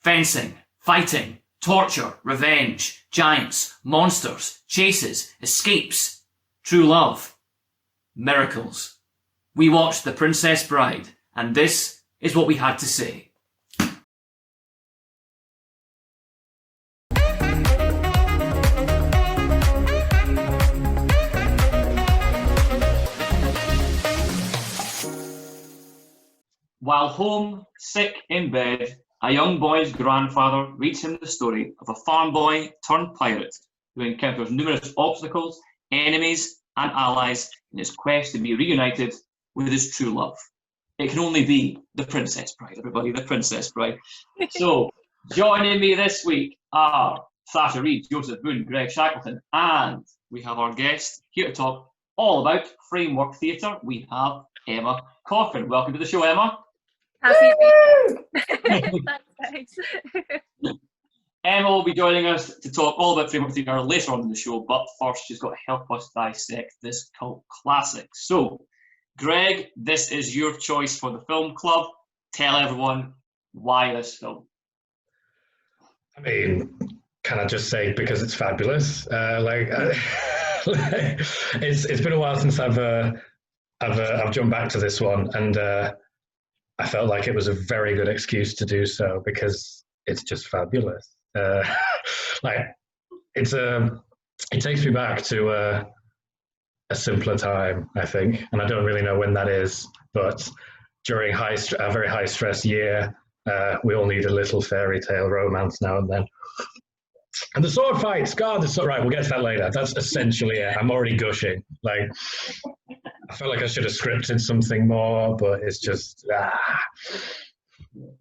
Fencing, fighting, torture, revenge, giants, monsters, chases, escapes, true love, miracles. We watched The Princess Bride, and this is what we had to say. While home, sick in bed, a young boy's grandfather reads him the story of a farm boy turned pirate who encounters numerous obstacles, enemies, and allies in his quest to be reunited with his true love. It can only be The Princess Bride, everybody, The Princess Bride. So, joining me this week are Sasha Reid, Joseph Boone, Greg Shackleton, and we have our guest here to talk all about framework theatre. We have Emma Cochrane. Welcome to the show, Emma. Happy to be Thanks. Emma will be joining us to talk all about framework theatre later on in the show, but first she's got to help us dissect this cult classic. So, Greg, this is your choice for the film club. Tell everyone why this film. I mean, can I just say because it's fabulous? It's been a while since I've jumped back to this one, and I felt like it was a very good excuse to do so because it's just fabulous. It takes me back to a simpler time, I think, and I don't really know when that is, but during a very high stress year, we all need a little fairy tale romance now and then. And the sword fights, God, right, we'll get to that later. That's essentially it. I'm already gushing. I felt like I should have scripted something more, but it's just,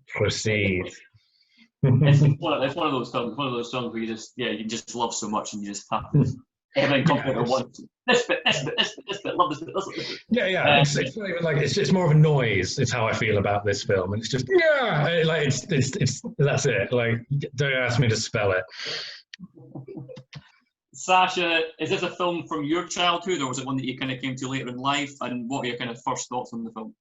proceed. It's one of those films. One of those songs where you just love so much, and you just have to everything come together at once. This bit, love this bit. Yeah. It's not even like it's more of a noise. It's how I feel about this film, and it's just it's that's it. Don't ask me to spell it. Sasha, is this a film from your childhood, or was it one that you kind of came to later in life? And what are your kind of first thoughts on the film?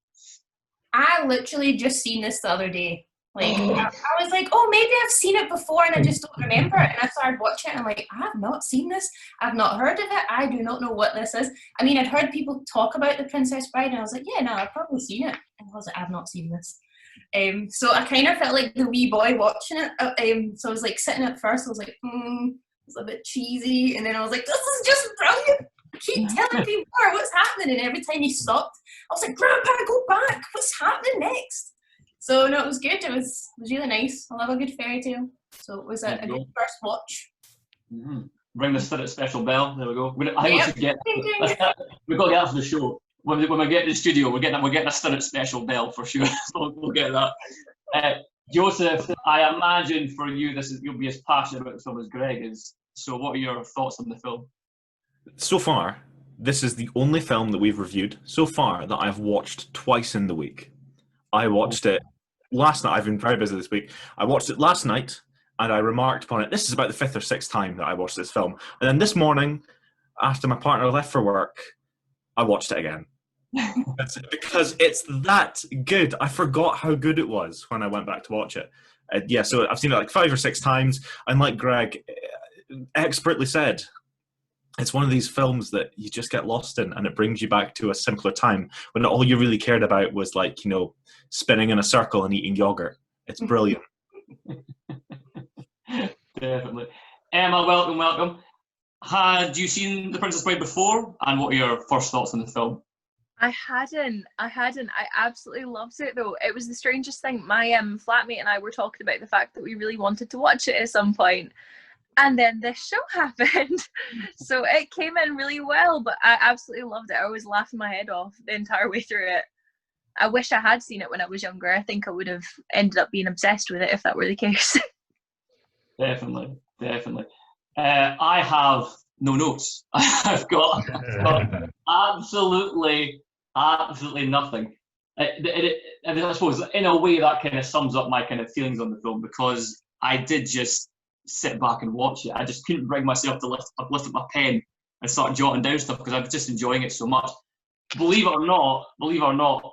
I literally just seen this the other day. I was like, oh, maybe I've seen it before and I just don't remember it. And I started watching it and I'm like, I have not seen this. I've not heard of it. I do not know what this is. I mean, I'd heard people talk about The Princess Bride and I was like, yeah, no, I've probably seen it. And I was like, I've not seen this. So I kind of felt like the wee boy watching it. So I was like sitting at first, I was like, it's a bit cheesy. And then I was like, this is just brilliant. Keep telling me more. What's happening? And every time he stopped, I was like, Grandpa, go back. What's happening next? So no, it was good. It was really nice. I love a good fairy tale. So it was a good first watch. Mm-hmm. Ring the spirit special bell. There we go. We've got to get that for the show. When we get to the studio, we're getting a spirit special bell for sure. So we'll get that. Joseph, I imagine for you, you'll be as passionate about the film as Greg is. So what are your thoughts on the film? So far, this is the only film that we've reviewed so far that I've watched twice in the week. I watched it last night. I've been very busy this week. I watched it last night and I remarked upon it. This is about the 5th or 6th time that I watched this film. And then this morning, after my partner left for work, I watched it again. Because it's that good. I forgot how good it was when I went back to watch it. So I've seen it like 5 or 6 times. And like Greg expertly said, it's one of these films that you just get lost in, and it brings you back to a simpler time when all you really cared about was spinning in a circle and eating yogurt. It's brilliant. Definitely. Emma, welcome. Had you seen The Princess Bride before? And what are your first thoughts on the film? I hadn't. I absolutely loved it though. It was the strangest thing. My flatmate and I were talking about the fact that we really wanted to watch it at some point. And then this show happened. So it came in really well, but I absolutely loved it. I was laughing my head off the entire way through it. I wish I had seen it when I was younger. I think I would have ended up being obsessed with it if that were the case. Definitely. I have no notes. I've got absolutely nothing. I suppose in a way that kind of sums up my kind of feelings on the film, because I did just sit back and watch it. I just couldn't bring myself to lift up my pen and start jotting down stuff because I was just enjoying it so much. Believe it or not,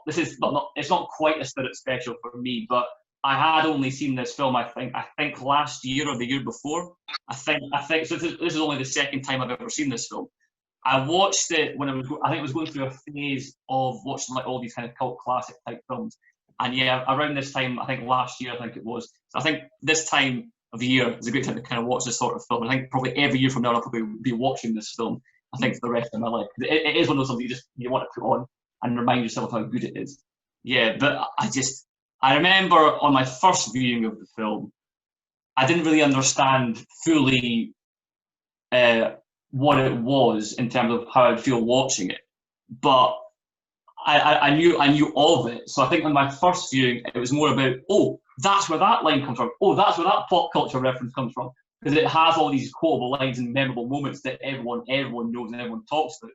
this is it's not quite a spirit special for me, but I had only seen this film, I think last year or the year before. I think so. This is only the second time I've ever seen this film. I watched it when I think I was going through a phase of watching like all these kind of cult classic type films. And yeah, around this time, I think last year, I think it was. So I think this time of the year is a great time to kind of watch this sort of film. I think probably every year from now, I'll probably be watching this film, I think, for the rest of my life. It is one of those films you want to put on and remind yourself how good it is. Yeah, but I remember on my first viewing of the film, I didn't really understand fully what it was in terms of how I'd feel watching it. But I knew of it. So I think on my first viewing, it was more about, oh, that's where that line comes from. Oh, that's where that pop culture reference comes from. Because it has all these quotable lines and memorable moments that everyone knows and everyone talks about.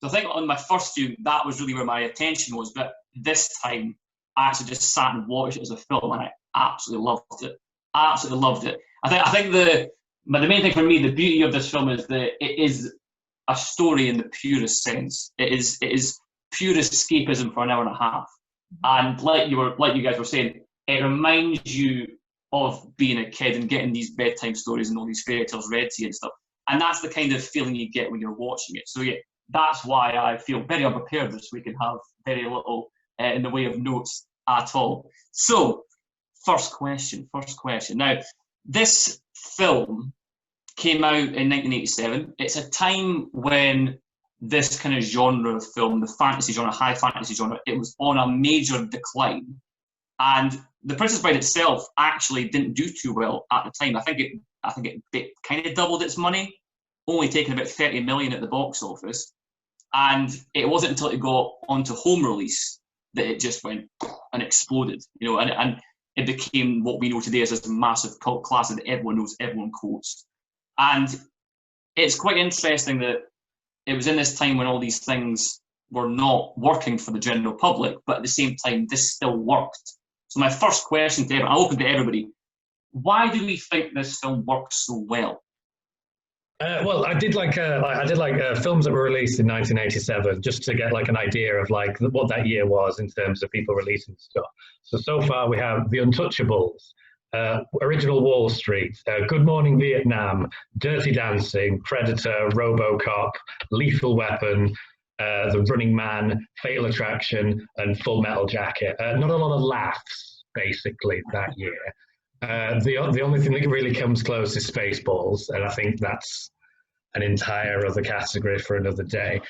So I think on my first viewing, that was really where my attention was. But this time, I actually just sat and watched it as a film, and I absolutely loved it. Absolutely loved it. I think the main thing for me, the beauty of this film is that it is a story in the purest sense. It is pure escapism for an hour and a half, and like you guys were saying, it reminds you of being a kid and getting these bedtime stories and all these fairy tales read to you and stuff. And that's the kind of feeling you get when you're watching it. So yeah, that's why I feel very unprepared this week and have very little in the way of notes at all. So, first question. Now, this film came out in 1987. It's a time when this kind of genre of film, the fantasy genre, high fantasy genre, it was on a major decline. And The Princess Bride itself actually didn't do too well at the time. I think it kind of doubled its money, only taking about 30 million at the box office. And it wasn't until it got onto home release that it just went and exploded, and it became what we know today as this massive cult classic that everyone knows, everyone quotes. And it's quite interesting that it was in this time when all these things were not working for the general public, but at the same time, this still worked. So my first question to everyone, I'll open to everybody, why do we think this film works so well? Well, I did like films that were released in 1987, just to get like an idea of like what that year was in terms of people releasing stuff. So far we have The Untouchables, Original Wall Street, Good Morning Vietnam, Dirty Dancing, Predator, RoboCop, Lethal Weapon, The Running Man, Fatal Attraction, and Full Metal Jacket. Not a lot of laughs, basically, that year. The only thing that really comes close is Spaceballs, and I think that's an entire other category for another day.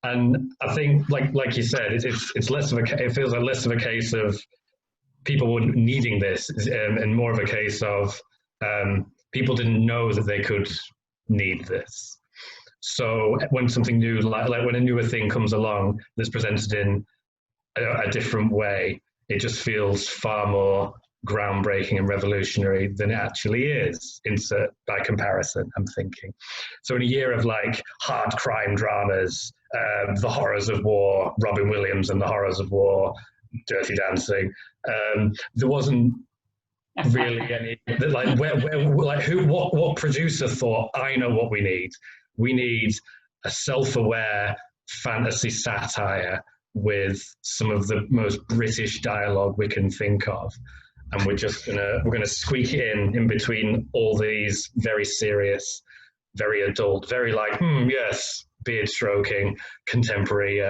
And I think, like you said, it's less of it feels like less of a case of people needing this, and more of a case of people didn't know that they could need this. So when something new, like when a newer thing comes along that's presented in a different way, it just feels far more groundbreaking and revolutionary than it actually is, by comparison, I'm thinking. So in a year of like hard crime dramas, The Horrors of War, Robin Williams and The Horrors of War, Dirty Dancing, there wasn't really any, like, what producer thought, I know what we need. We need a self-aware fantasy satire with some of the most British dialogue we can think of. And we're gonna squeak it in between all these very serious, very adult, very like, yes, beard stroking, contemporary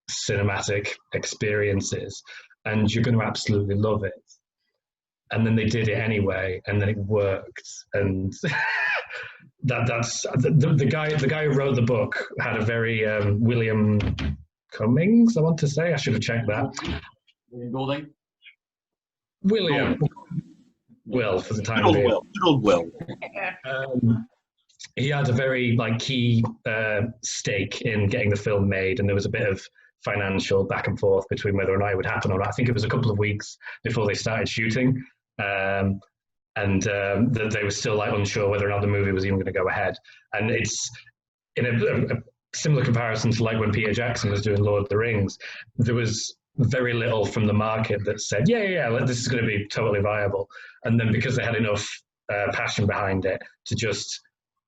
cinematic experiences. And you're going to absolutely love it. And then they did it anyway, and then it worked. And that's the guy who wrote the book had a very William Cummings, I want to say. I should have checked that. Golding. William. Will, for the time Good being. old Will. He had a very key stake in getting the film made, and there was a bit of financial back and forth between whether or not it would happen or not. I think it was a couple of weeks before they started shooting, and they were still unsure whether or not the movie was even going to go ahead. And it's in a similar comparison to when Peter Jackson was doing Lord of the Rings. There was very little from the market that said, yeah, this is going to be totally viable. And then because they had enough passion behind it to just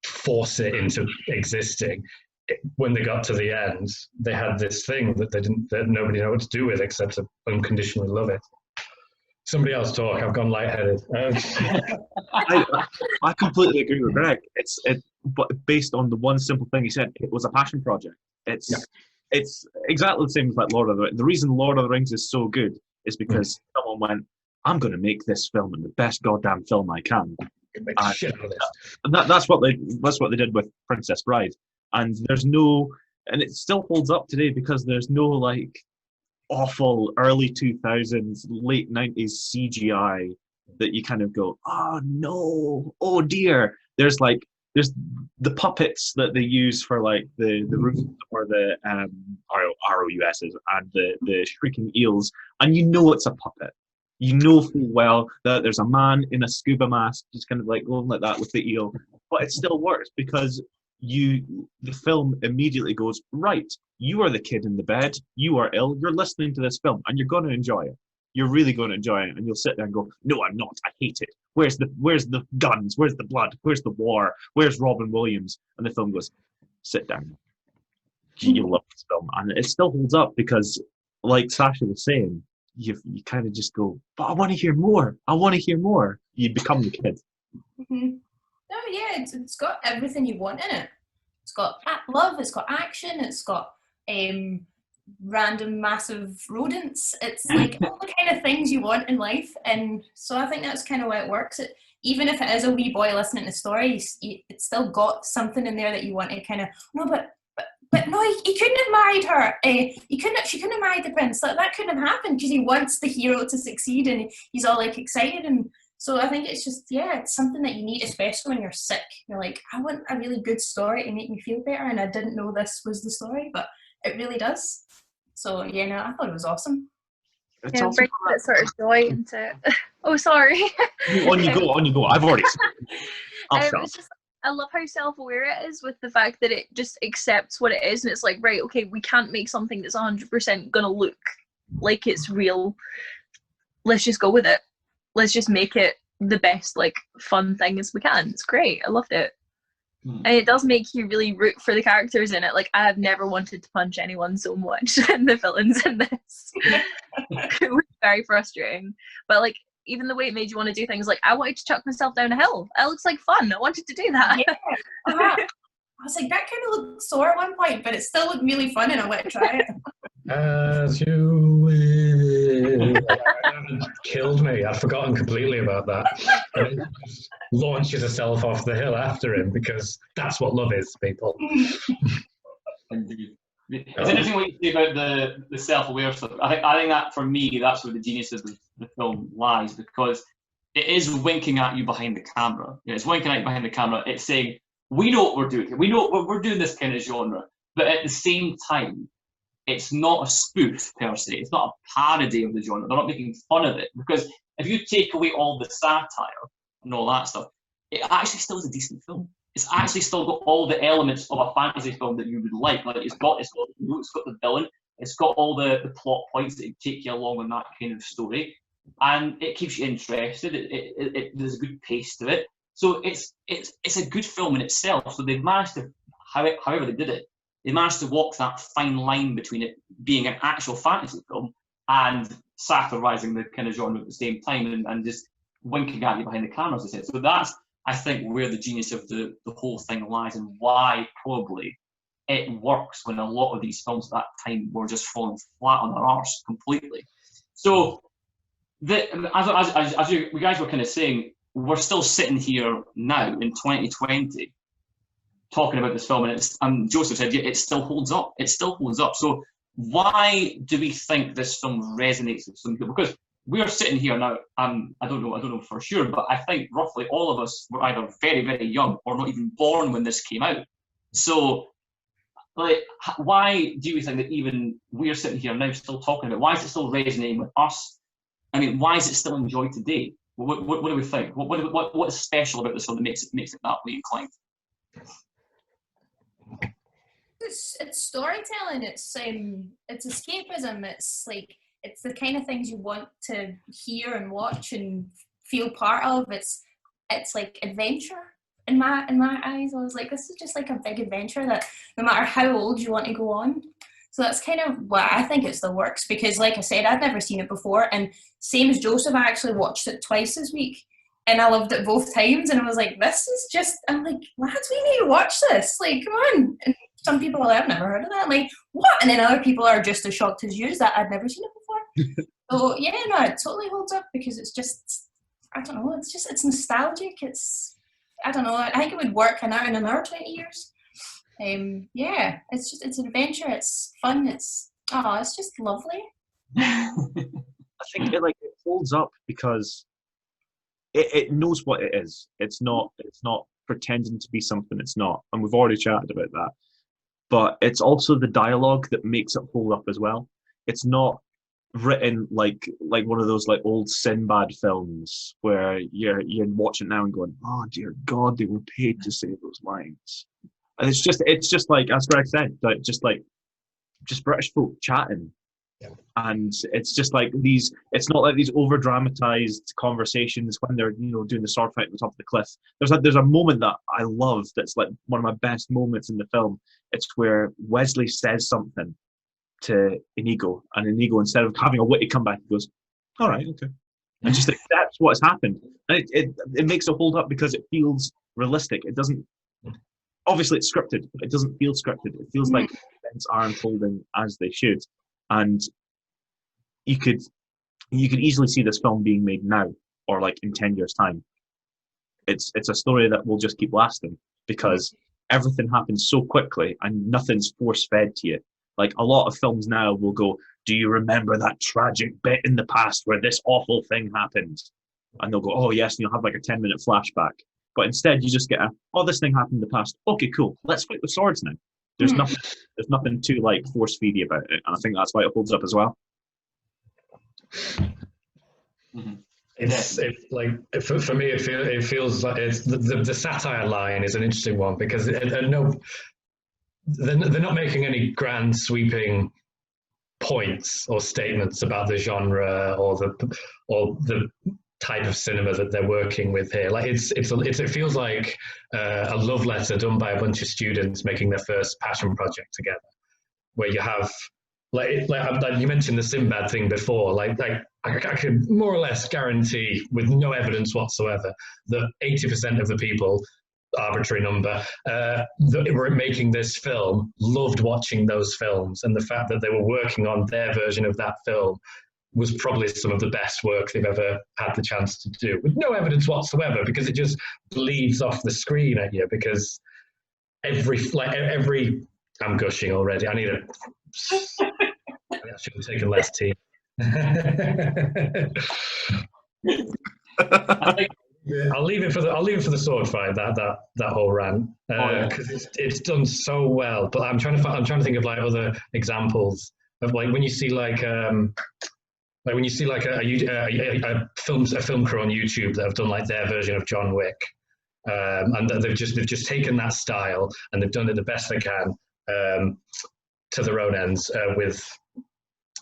force it into existing, when they got to the end, they had this thing that nobody knew what to do with except to unconditionally love it. Somebody else talk. I've gone lightheaded. I completely agree with Greg. But based on the one simple thing he said, it was a passion project. It's exactly the same as like Lord of the Rings. The reason Lord of the Rings is so good is because someone went, I'm going to make this film the best goddamn film I can. And that's what they did with Princess Bride. And and it still holds up today because there's no like awful early 2000s, late 90s CGI that you kind of go, oh no, oh dear. There's the puppets that they use for like the roofs or the ROUSs and the shrieking eels, and you know it's a puppet. You know full well that there's a man in a scuba mask just kind of like going like that with the eel, but it still works because the film immediately goes, right, you are the kid in the bed, you are ill, you're listening to this film and you're going to enjoy it. You're really going to enjoy it, and you'll sit there and go, no, I'm not, I hate it. Where's the guns, where's the blood, where's the war, where's Robin Williams? And the film goes, sit down. You'll love this film. And it still holds up because, like Sasha was saying, you kind of just go, but I want to hear more, you become the kid. Oh yeah, it's got everything you want in it. It's got love, it's got action, it's got random massive rodents. It's like all the kind of things you want in life, and so I think that's kind of why it works. Even if it is a wee boy listening to the story, it's still got something in there that you want to kind of but no, he couldn't have married her. She couldn't have married the prince. That couldn't have happened because he wants the hero to succeed, and he's all like excited. And so I think it's just it's something that you need, especially when you're sick. You're like, I want a really good story to make me feel better, and I didn't know this was the story, but it really does. So I thought it was awesome. It's also bring that sort of joy into it. Oh, sorry. On you go. I've already. It's just, I love how self-aware it is with the fact that it just accepts what it is, and it's like, right, okay, we can't make something that's 100% gonna look like it's real. Let's just go with it. Let's just make it the best, like, fun thing as we can. It's great. I loved it. And it does make you really root for the characters in it. Like, I have never wanted to punch anyone so much than the villains in this. It was very frustrating. But, like, even the way it made you want to do things, like, I wanted to chuck myself down a hill. That looks like fun. I wanted to do that. Yeah. I was like, that kind of looked sore at one point, but it still looked really fun, and I went to try it. As you will. That killed me. I'd forgotten completely about that. And it just launches herself off the hill after him because that's what love is, people. Indeed. It's interesting what you say about the self-aware stuff. I think that, for me, that's where the genius of the film lies, because it is winking at you behind the camera. It's winking at you behind the camera. It's saying, we know what we're doing. We know we're doing this kind of genre. But at the same time, it's not a spoof per se. It's not a parody of the genre. They're not making fun of it. Because if you take away all the satire and all that stuff, it actually still is a decent film. It's actually still got all the elements of a fantasy film that you would like. Like it's got the villain, it's got all the plot points that take you along on that kind of story, and it keeps you interested. There's a good pace to it. So it's a good film in itself. So they've managed to, however they did it, they managed to walk that fine line between it being an actual fantasy film and satirizing the kind of genre at the same time, and just winking at you behind the camera, as I said. So that's, I think, where the genius of the whole thing lies, and why probably it works when a lot of these films at that time were just falling flat on their arse completely. So, as you guys were kind of saying, we're still sitting here now in 2020 talking about this film, and Joseph said, yeah, it still holds up. It still holds up. So why do we think this film resonates with some people? Because we are sitting here now, I don't know for sure, but I think roughly all of us were either very, very young or not even born when this came out. So, like, why do you think that even we're sitting here now still talking about it? Why is it still resonating with us? I mean, why is it still enjoyed today? What do we think? What is special about this film that makes it that way inclined? It's storytelling. It's escapism. It's like, it's the kind of things you want to hear and watch and feel part of. It's like adventure in my eyes. I was like, this is just like a big adventure that no matter how old you want to go on. So that's kind of what I think it's the works, because like I said, I'd never seen it before, and same as Joseph, I actually watched it twice this week, and I loved it both times, and I was like, this is just, I'm like, lads, we need to watch this, like, come on. And some people are like, I've never heard of that, I'm like, what? And then other people are just as shocked as you that I'd never seen it before. So yeah, no, it totally holds up, because it's just, I don't know, it's nostalgic, I don't know, I think it would work in another 20 years. Yeah, it's an adventure, it's fun, it's just lovely. I think it holds up because it knows what it is. It's not pretending to be something it's not, and we've already chatted about that. But it's also the dialogue that makes it hold up as well. It's not written like one of those like old Sinbad films where you're watching now and going, oh dear God, they were paid to say those lines. And it's just like, as Greg said, like just British folk chatting. Yeah. And it's just like it's not like these over dramatized conversations when they're doing the sword fight at the top of the cliff. There's a moment that I love that's like one of my best moments in the film. It's where Wesley says something to Inigo, and Inigo, instead of having a witty comeback, he goes, all right, okay, and just accepts what's happened. And it makes it hold up because it feels realistic. It doesn't, obviously it's scripted, but it doesn't feel scripted. It feels like events are unfolding as they should. And you could easily see this film being made now, or like in 10 years' time. It's a story that will just keep lasting because everything happens so quickly and nothing's force-fed to you. Like a lot of films now will go, do you remember that tragic bit in the past where this awful thing happened? And they'll go, oh yes, and you'll have like a 10-minute flashback. But instead you just get this thing happened in the past. Okay, cool. Let's fight with swords now. There's nothing too like force feedy about it. And I think that's why it holds up as well. Mm-hmm. It's like for me it feels like it's the satire line is an interesting one because they're not making any grand sweeping points or statements about the genre or the type of cinema that they're working with here. Like it feels like a love letter done by a bunch of students making their first passion project together, where you have like you mentioned the Sinbad thing before. Like I could more or less guarantee with no evidence whatsoever that 80% of the people, arbitrary number, that were making this film loved watching those films, and the fact that they were working on their version of that film was probably some of the best work they've ever had the chance to do, with no evidence whatsoever, because it just bleeds off the screen at you. Because every I'm gushing already. I should have taken less tea. I'll leave it for the sword fight. That whole rant because it's done so well. But I'm trying to think of like other examples of like when you see like when you see like a film crew on YouTube that have done like their version of John Wick, and they've just taken that style and they've done it the best they can to their own ends with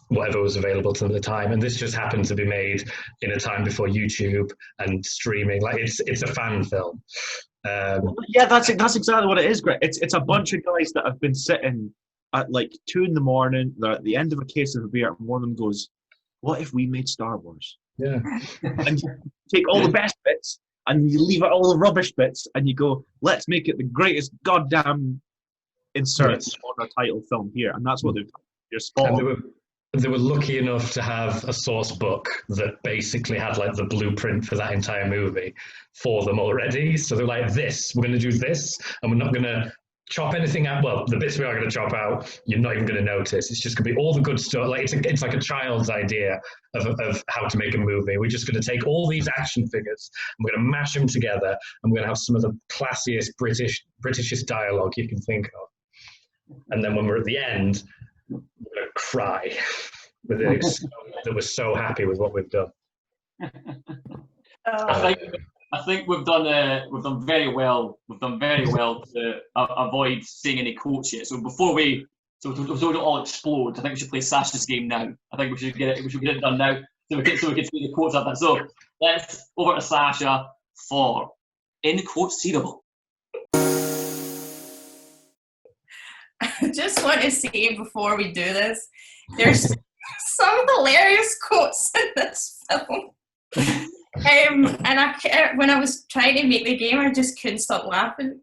whatever was available to them at the time. And this just happened to be made in a time before YouTube and streaming. Like it's a fan film. Yeah, that's exactly what it is, Greg. It's a bunch of guys that have been sitting at like 2 a.m. They're at the end of a case of a beer, and one of them goes, what if we made Star Wars? Yeah. And you take all the best bits and you leave out all the rubbish bits and you go, let's make it the greatest goddamn inserts on a title film here. And that's what they've done. You're spot on. They were lucky enough to have a source book that basically had like the blueprint for that entire movie for them already. So they're like, we're going to do this, and we're not going to chop anything out. Well, the bits we are going to chop out, you're not even going to notice. It's just going to be all the good stuff. Like it's like a child's idea of how to make a movie. We're just going to take all these action figures and we're going to mash them together, and we're going to have some of the classiest Britishest dialogue you can think of. And then when we're at the end, we're going to cry that we're so happy with what we've done. I think we've done very well. We've done very well to avoid saying any quotes yet. So before we don't all explode, I think we should play Sasha's game now. I think we should get it done now, so we can see the quotes up there. So let's over to Sasha for inquoteable. just want to say before we do this, there's some hilarious quotes in this film. And when I was trying to make the game, I just couldn't stop laughing.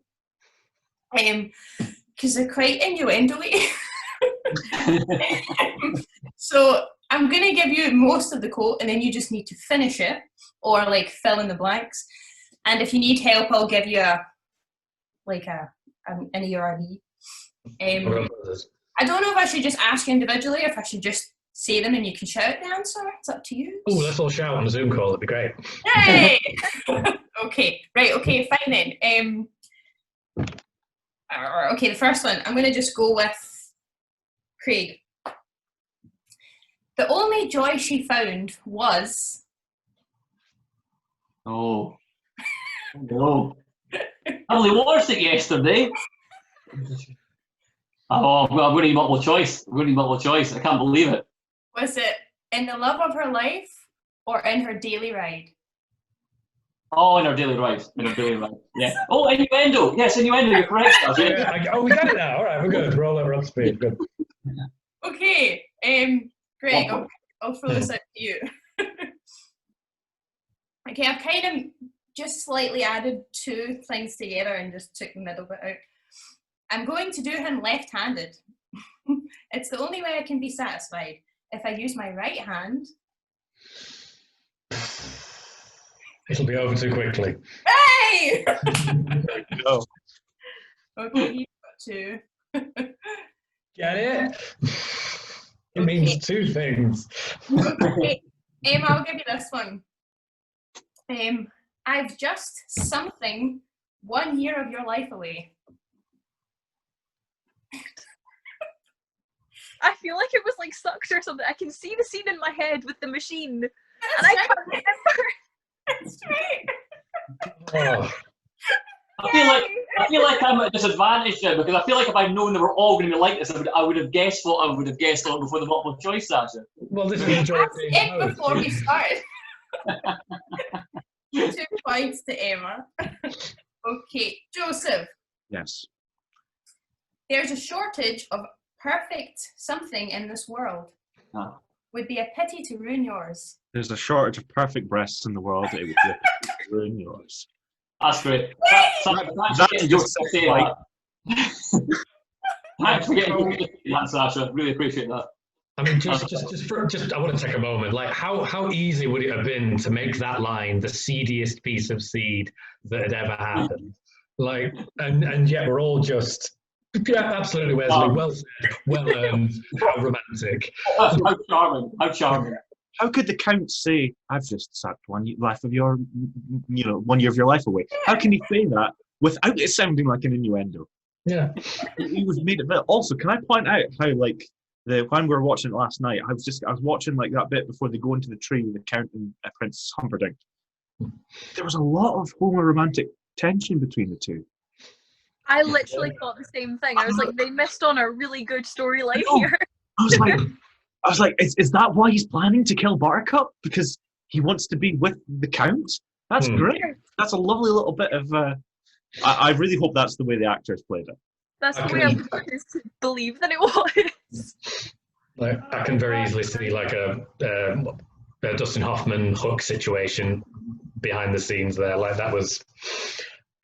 Because they're quite innuendo-y. So I'm going to give you most of the quote, and then you just need to finish it, or like fill in the blanks. And if you need help, I'll give you an ERB. I don't know if I should just ask you individually, or if I should just say them and you can shout the answer. It's up to you. Oh, let's all shout on a Zoom call. That'd be great. Hey! Okay, right. Okay, fine then. Okay, the first one. I'm going to just go with Craig. The only joy she found was... Oh. No. I only watched it yesterday. Oh, I'm going to need multiple choice. I can't believe it. Was it in the love of her life or in her daily ride? Oh, in her daily ride. Yeah. Oh, innuendo. Yes, innuendo. You're correct. Yeah, we got it now. All right, we're good. We're all over up speed. Good. Okay. Great. I'll throw this out to you. Okay, I've kind of just slightly added two things together and just took the middle bit out. I'm going to do him left-handed. It's the only way I can be satisfied. If I use my right hand... It'll be over too quickly. Hey! No. Okay, you've got two. Get it? It means two things. Okay, Emma, I'll give you this one. I've just something 1 year of your life away. I feel like it was like sucked or something. I can see the scene in my head with the machine, and I can't remember. That's right. Oh. I feel like I'm at a disadvantage now, because I feel like if I'd known they were all going to be like this, I would have guessed what I would have guessed on before the multiple choice answer. Well, this is the it before we started. 2 points to Emma. Okay, Joseph. Yes. There's a shortage of perfect something in this world. Huh. Would be a pity to ruin yours. There's a shortage of perfect breasts in the world. It would be a pity to ruin yours. That's great. Thanks for getting that, Sasha. Really appreciate that. I mean, just I want to take a moment. Like, how easy would it have been to make that line the seediest piece of seed that had ever happened? Like, and yet we're all just, yeah, absolutely, Wesley. Well said, well earned. How romantic. How charming. How charming. How could the Count say, "I've just sucked 1 year of your, 1 year of your life away"? How can he say that without it sounding like an innuendo? Yeah. He was made it. Also, can I point out how, like, when we were watching it last night, I was watching like that bit before they go into the tree with the Count and Prince Humperdinck. There was a lot of homoromantic tension between the two. I literally thought the same thing. I was like, they missed on a really good storyline here. I was like, is that why he's planning to kill Buttercup? Because he wants to be with the Count? That's great. That's a lovely little bit of... I really hope that's the way the actors played it. That's the way I wanted to believe that it was. Like, I can very easily see like a Dustin Hoffman Hook situation behind the scenes there. Like, that was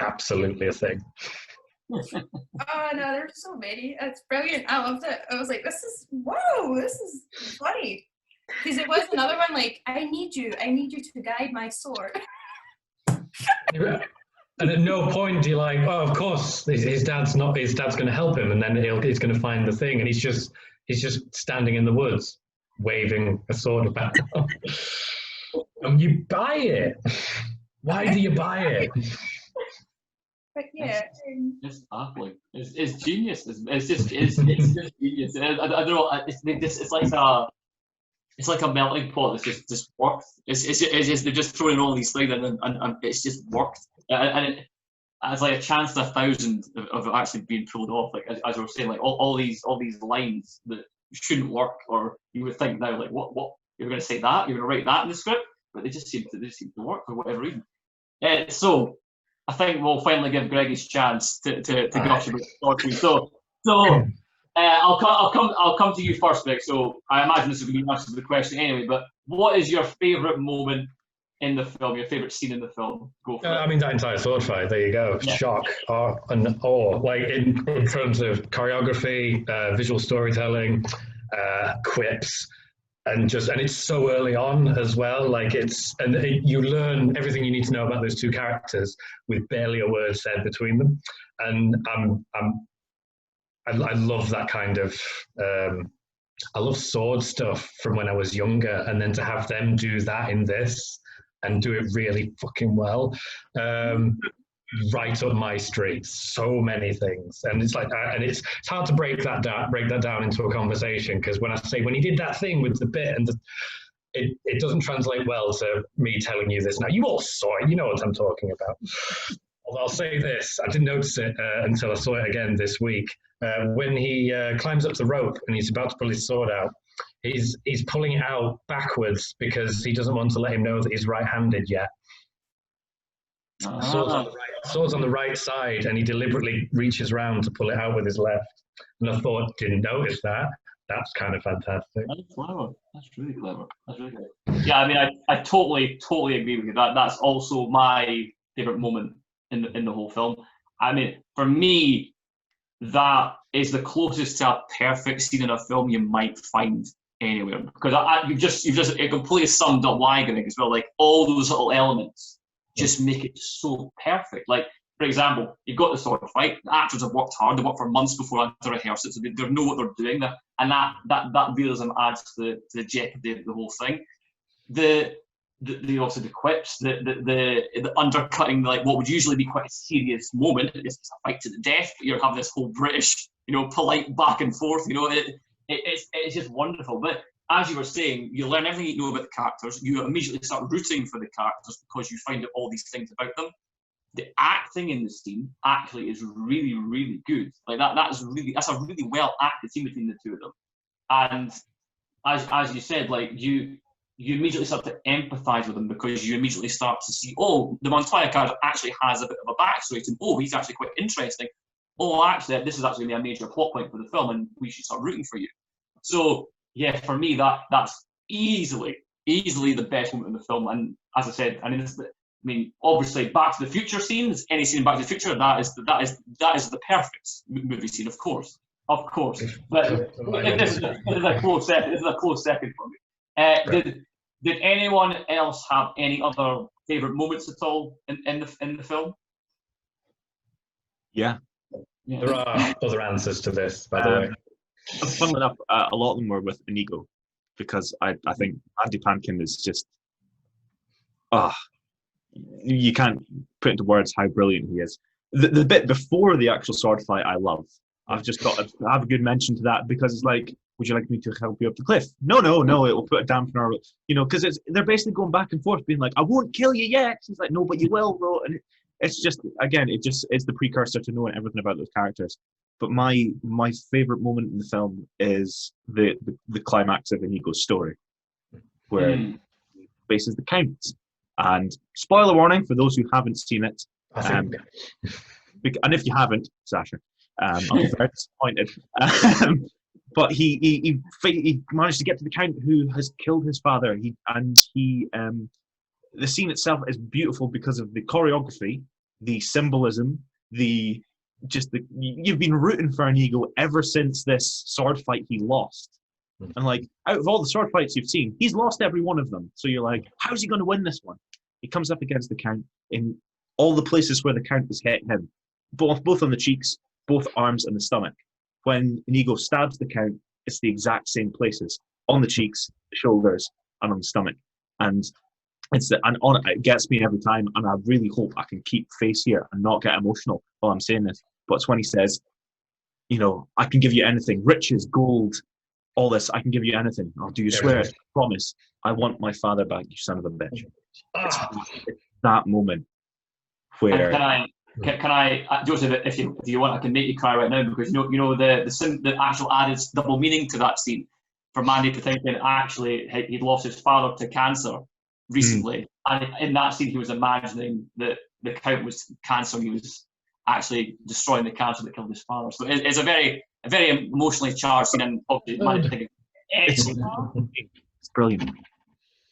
absolutely a thing. Oh no, there's so many. That's brilliant. I loved it. I was like, this is funny. Because it was another one like, I need you to guide my sword. And at no point do you like, oh, of course, his dad's going to help him, and then he's going to find the thing, and he's just standing in the woods, waving a sword about. And you buy it. Why do you buy it? But yeah, it's baffling. It's genius. It's just genius. I don't know. It's like a melting pot that's just worked. It's they're just throwing all these things and it's just worked. And it's like a chance to 1,000 of it actually being pulled off. Like as we were saying, like all these lines that shouldn't work, or you would think now, like what you're going to say that you're going to write that in the script, but they just seem to work for whatever reason. So I think we'll finally give Greg his chance to gush about the story. So I'll come to you first, Vic. So I imagine this is going to be the answer to the question anyway. But what is your favourite moment in the film? Your favourite scene in the film? Go for it. I mean, that entire sword fight. There you go. Yeah. Shock, awe, and awe. Like in terms of choreography, visual storytelling, quips. And it's so early on as well. Like you learn everything you need to know about those two characters with barely a word said between them. And I love that kind of. I love sword stuff from when I was younger, and then to have them do that in this and do it really fucking well. Right up my street. So many things, and it's like, and it's hard to break that down into a conversation, because when he did that thing with the bit, and it doesn't translate well to me telling you this now. You all saw it. You know what I'm talking about. Although I'll say this, I didn't notice it until I saw it again this week. When he climbs up the rope and he's about to pull his sword out, he's pulling it out backwards because he doesn't want to let him know that he's right-handed yet. Sword's on the right side, and he deliberately reaches round to pull it out with his left. And I thought, didn't notice that. That's kind of fantastic. That's clever. That's really clever. That's really good. Yeah, I mean, I totally agree with you. That's also my favourite moment in the whole film. I mean, for me, that is the closest to a perfect scene in a film you might find anywhere. Because you've just it completely summed up why I think as well. Like, all those little elements just make it so perfect. Like, for example, you've got the sword fight. The actors have worked hard. They worked for months before to rehearse it, so they know what they're doing. And that realism adds to the jeopardy of the whole thing. The also the quips, the undercutting, like what would usually be quite a serious moment. It's a fight to the death, but you're having this whole British, polite back and forth. It's just wonderful. But as you were saying, you learn everything you know about the characters. You immediately start rooting for the characters because you find out all these things about them. The acting in the scene actually is really, really good. Like that's a really well acted scene between the two of them. And as you said, like you immediately start to empathise with them because you immediately start to see, oh, the Montoya character actually has a bit of a backstory to him. Oh, he's actually quite interesting. Oh, actually, this is actually a major plot point for the film, and we should start rooting for you. So yeah, for me, that's easily the best moment in the film. And as I said, obviously, Back to the Future scenes, any scene in Back to the Future, that is the perfect movie scene, of course. But this is a close second for me. Did anyone else have any other favourite moments at all in the film? Yeah. There are other answers to this, by the way. Funnily enough, a lot of them were with Inigo, because I think Andy Pankin is just, you can't put into words how brilliant he is. The bit before the actual sword fight, I love. I've just got to have a good mention to that, because it's like, would you like me to help you up the cliff? No, it will put a dampener, because they're basically going back and forth, being like, I won't kill you yet. He's like, no, but you will, though. And it's just, again, it's the precursor to knowing everything about those characters. But my favourite moment in the film is the climax of Inigo's story, where he faces the Count. And spoiler warning for those who haven't seen it, and if you haven't, Sasha, I'm very disappointed. But he managed to get to the Count who has killed his father. The scene itself is beautiful because of the choreography, the symbolism, you've been rooting for Inigo ever since this sword fight he lost. And like, out of all the sword fights you've seen, he's lost every one of them. So you're like, how's he going to win this one? He comes up against the Count in all the places where the Count has hit him, both on the cheeks, both arms, and the stomach. When Inigo stabs the Count, it's the exact same places, on the cheeks, the shoulders, and on the stomach. And it gets me every time, and I really hope I can keep face here and not get emotional while I'm saying this. But it's when he says, I can give you anything, riches, gold, all this, I can give you anything. Oh, do you swear? Promise. I want my father back, you son of a bitch. It's that moment where... Can I, Joseph, if you want, I can make you cry right now, because the actual added double meaning to that scene, for Mandy to think that actually he'd lost his father to cancer recently, and in that scene he was imagining that the Count was cancer, and he was actually destroying the cancer that killed his father. So it's a very a very emotionally charged scene, and obviously managed to think of excellent. It's brilliant.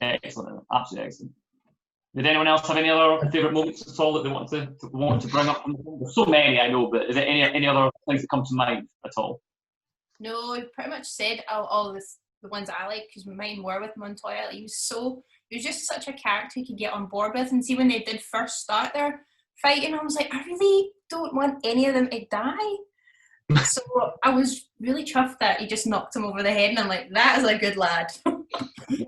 Excellent, absolutely excellent. Did anyone else have any other favourite moments at all that they want to bring up from the film? There's so many, I know, but is there any other things that come to mind at all? No, you pretty much said all this, the ones that I like, because mine were with Montoya. Like, he was just such a character you could get on board with. And see, when they did first start their fighting, I was like, I really don't want any of them to die. So I was really chuffed that he just knocked him over the head, and I'm like, that is a good lad.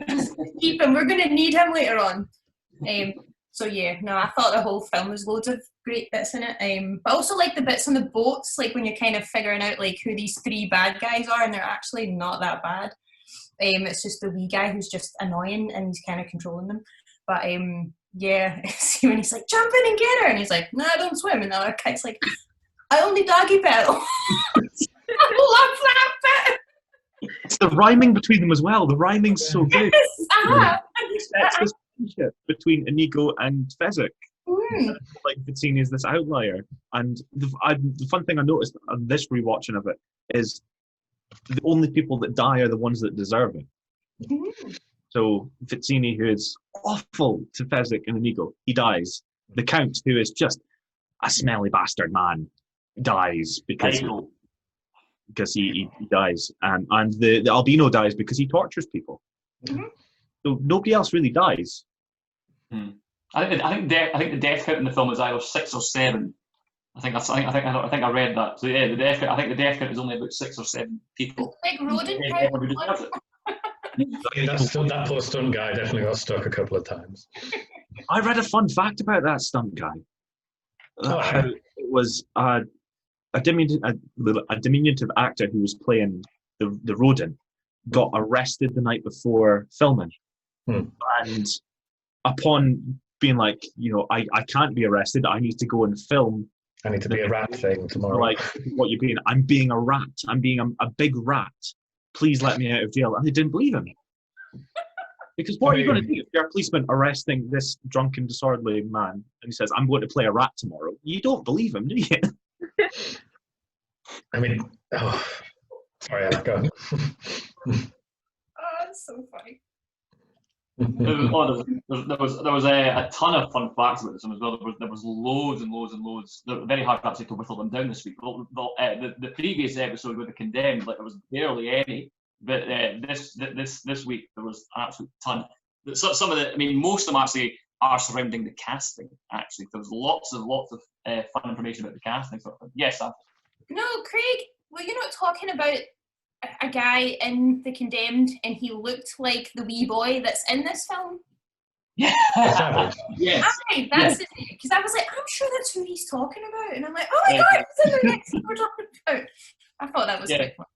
Just keep him. We're going to need him later on. So yeah, no, I thought the whole film was loads of great bits in it. But also like the bits on the boats, like when you're kind of figuring out like who these three bad guys are, and they're actually not that bad. It's just the wee guy who's just annoying, and he's kind of controlling them. But yeah, see when he's like, jump in and get her, and he's like, no, I don't swim, and the other guy's like, I only doggy paddle. I love that bit. It's the rhyming between them as well. The rhyming's so good. Yes, It's this friendship between Inigo and Fezzik. Like Vizzini is this outlier, and the fun thing I noticed on this rewatching of it is the only people that die are the ones that deserve it. So Vizzini, who is awful to Fezzik and Inigo, he dies. The Count, who is just a smelly bastard man, dies because he dies, and the albino dies because he tortures people. So nobody else really dies. I think the death count in the film is either 6 or 7. I think I read that. So yeah, I think the death count is only about 6 or 7 people. Big rodent. That poor stunt guy definitely got stuck a couple of times. I read a fun fact about that stunt guy. How it was a diminutive actor who was playing the rodent got arrested the night before filming. And upon being like, I can't be arrested, I need to go and film. I need to be a rat thing tomorrow. Like, what you being? I'm being a rat. I'm being a big rat. Please let me out of jail. And they didn't believe him. Because what are you going to do if you're a policeman arresting this drunken, disorderly man and he says, I'm going to play a rat tomorrow? You don't believe him, do you? I mean, sorry, Anna, go. That's so funny. There was a ton of fun facts about this one as well. There was loads and loads and loads. They're very hard actually to whittle them down this week. The previous episode with the Condemned, like there was barely any, but this week there was an absolute ton. Some of most of them actually are surrounding the casting. Actually, there was lots of fun information about the casting. So yes, no, Craig, were you not talking about a guy in The Condemned, and he looked like the wee boy that's in this film? Yeah. Yes. Aye, that's it. Because I was like, I'm sure that's who he's talking about. And I'm like, oh my God, it's in the next thing we're talking about. I thought that was quite fun.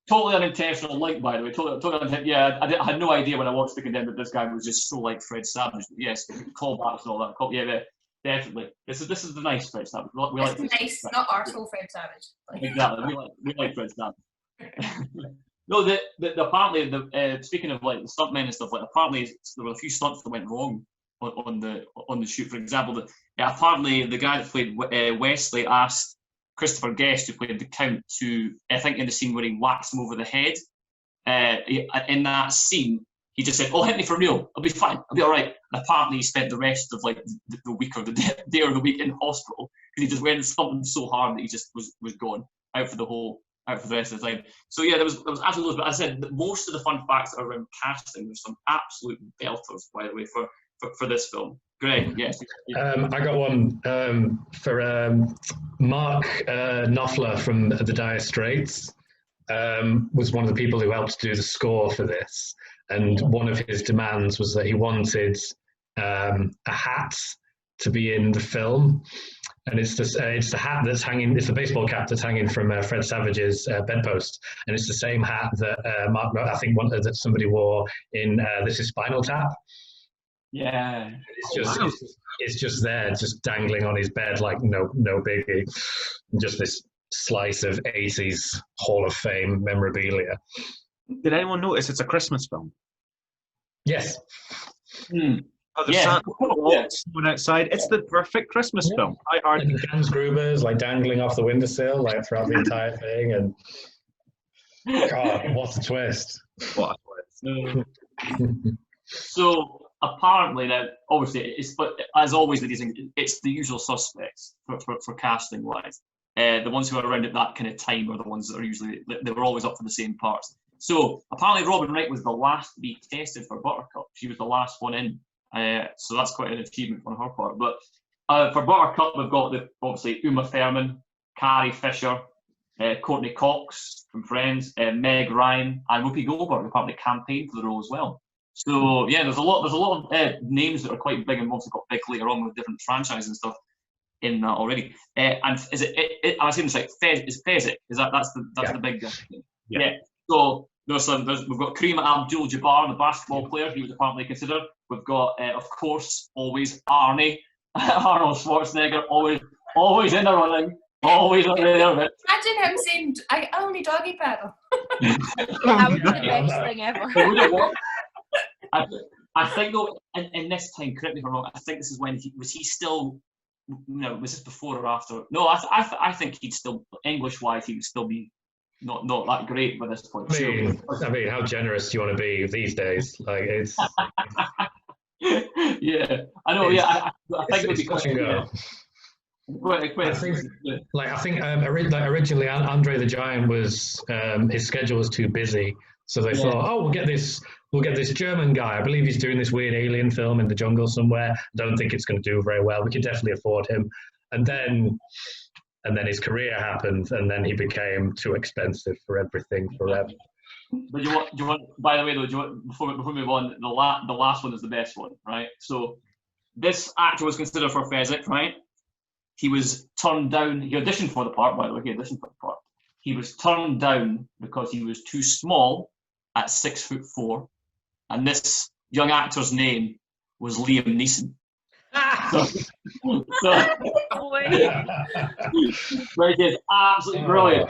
Totally unintentional link, by the way. Totally unintentional. Yeah, I had no idea when I watched The Condemned that this guy was just so like Fred Savage. But yes, callbacks and all that. Yeah, definitely. This is the nice Fred Savage. We like nice, not arsehole Fred Savage. Exactly. We like Fred Savage. No, apparently speaking of like the stuntmen and stuff, like apparently there were a few stunts that went wrong on the shoot. For example, apparently the guy that played Wesley asked Christopher Guest, who played the Count, to, I think in the scene where he whacks him over the head, in that scene he just said, "Oh, hit me for real, I'll be fine, I'll be all right." And apparently he spent the rest of like the week or the day or the week in hospital because he just went and thumped him so hard that he just was gone out for the rest of the time. So yeah, there was absolutely loads, but as I said, most of the fun facts are around casting. There's some absolute belters, by the way, for this film. Greg, yes. I got one for Mark Knopfler from the Dire Straits. Was one of the people who helped do the score for this, and one of his demands was that he wanted a hat to be in the film. And it's the hat that's hanging. It's the baseball cap that's hanging from Fred Savage's bedpost, and it's the same hat that Mark, I think, that somebody wore in This Is Spinal Tap. Yeah, it's just there, just dangling on his bed like no biggie. Just this slice of 80s Hall of Fame memorabilia. Did anyone notice it's a Christmas film? Yes. Oh, the Yeah. Santa snowing outside. It's the perfect Christmas film. I heard. And Hans Gruber's like dangling off the windowsill like throughout the entire thing, and God, what a twist! What? So apparently now, obviously, but as always with these things, it's the usual suspects for casting wise. The ones who are around at that kind of time are the ones that are usually, they were always up for the same parts. So apparently Robin Wright was the last to be tested for Buttercup. She was the last one in. So that's quite an achievement on her part. But for Buttercup, we've got obviously Uma Thurman, Carrie Fisher, Courtney Cox from Friends, Meg Ryan, and Whoopi Goldberg apparently campaigned for the role as well. So yeah, there's a lot of names that are quite big and also got big later on with different franchises and stuff in that already. And is it I was saying this right? Is Fezzik? Is that's the big thing? Yeah. So we've got Kareem Abdul-Jabbar, the basketball player. He was apparently considered. We've got of course always Arnie, Arnold Schwarzenegger, always in the running. Always up there. Imagine him saying, "I only doggy paddle." That would be the best thing ever. I think though, in this time, correct me if I'm wrong, I think this is when he still, was this before or after? No, I think he'd still, English-wise, he would still be not that great by this point. I mean, how generous do you want to be these days? Like, it's... Yeah, I know, I think it would be touch and go. I think originally Andre the Giant was his schedule was too busy, so they thought, oh, we'll get this German guy. I believe he's doing this weird alien film in the jungle somewhere. I don't think it's going to do very well. We can definitely afford him. And then his career happened, and then he became too expensive for everything forever. But do you want? By the way, though, before we move on, the last one is the best one, right? So this actor was considered for Fezzik, right? He was turned down. He auditioned for the part, by the way. He was turned down because he was too small at 6'4", and this young actor's name was Liam Neeson. Which is absolutely brilliant.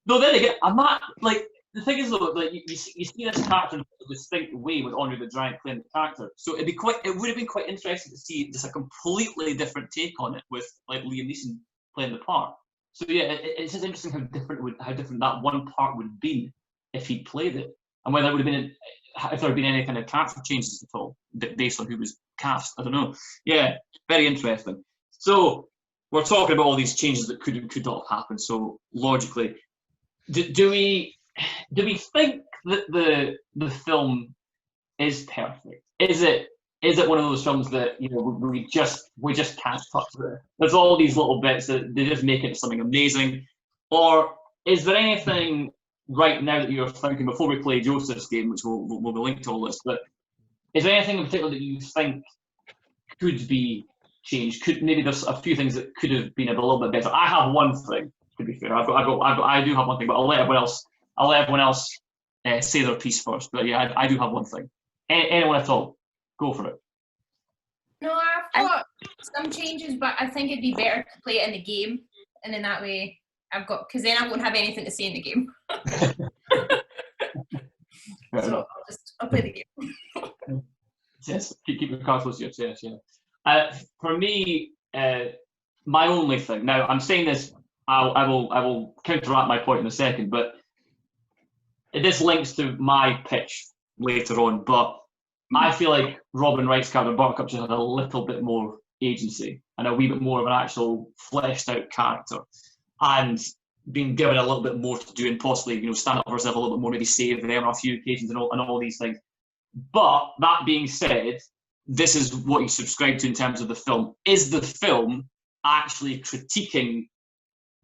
No, then again, I'm not like the thing is though, like you see this character in a distinct way with Andre the Giant playing the character. So it would have been quite interesting to see just a completely different take on it with like Liam Neeson playing the part. So yeah, it's just interesting how different that one part would have been if he'd played it, and whether it would have been if there had been any kind of character changes at all based on who was cast. I don't know. Yeah, very interesting. So we're talking about all these changes that could not have happened. So logically, do we think that the film is perfect? Is it one of those films that we just can't touch it? There's all these little bits that they just make it something amazing, or is there anything right now that you're thinking before we play Joseph's game, which will be linked to all this? But is there anything in particular that you think could be changed? Maybe there's a few things that could have been a little bit better. I have one thing. To be fair, I do have one thing, but I'll let everyone else say their piece first. But yeah, I do have one thing. Anyone at all? Go for it. No, I've got some changes, but I think it'd be better to play it in the game, and in that way, because then I won't have anything to say in the game. So I'll play the game. Yes, keep your cards close to your chest. Yeah. For me, my only thing. Now, I'm saying this. I will counteract my point in a second, but this links to my pitch later on. But I feel like Robin Wright's character Buttercup just had a little bit more agency and a wee bit more of an actual fleshed out character, and being given a little bit more to do and possibly stand up for herself a little bit more, maybe save them on a few occasions and all these things. But that being said, this is what you subscribe to in terms of the film. Is the film actually critiquing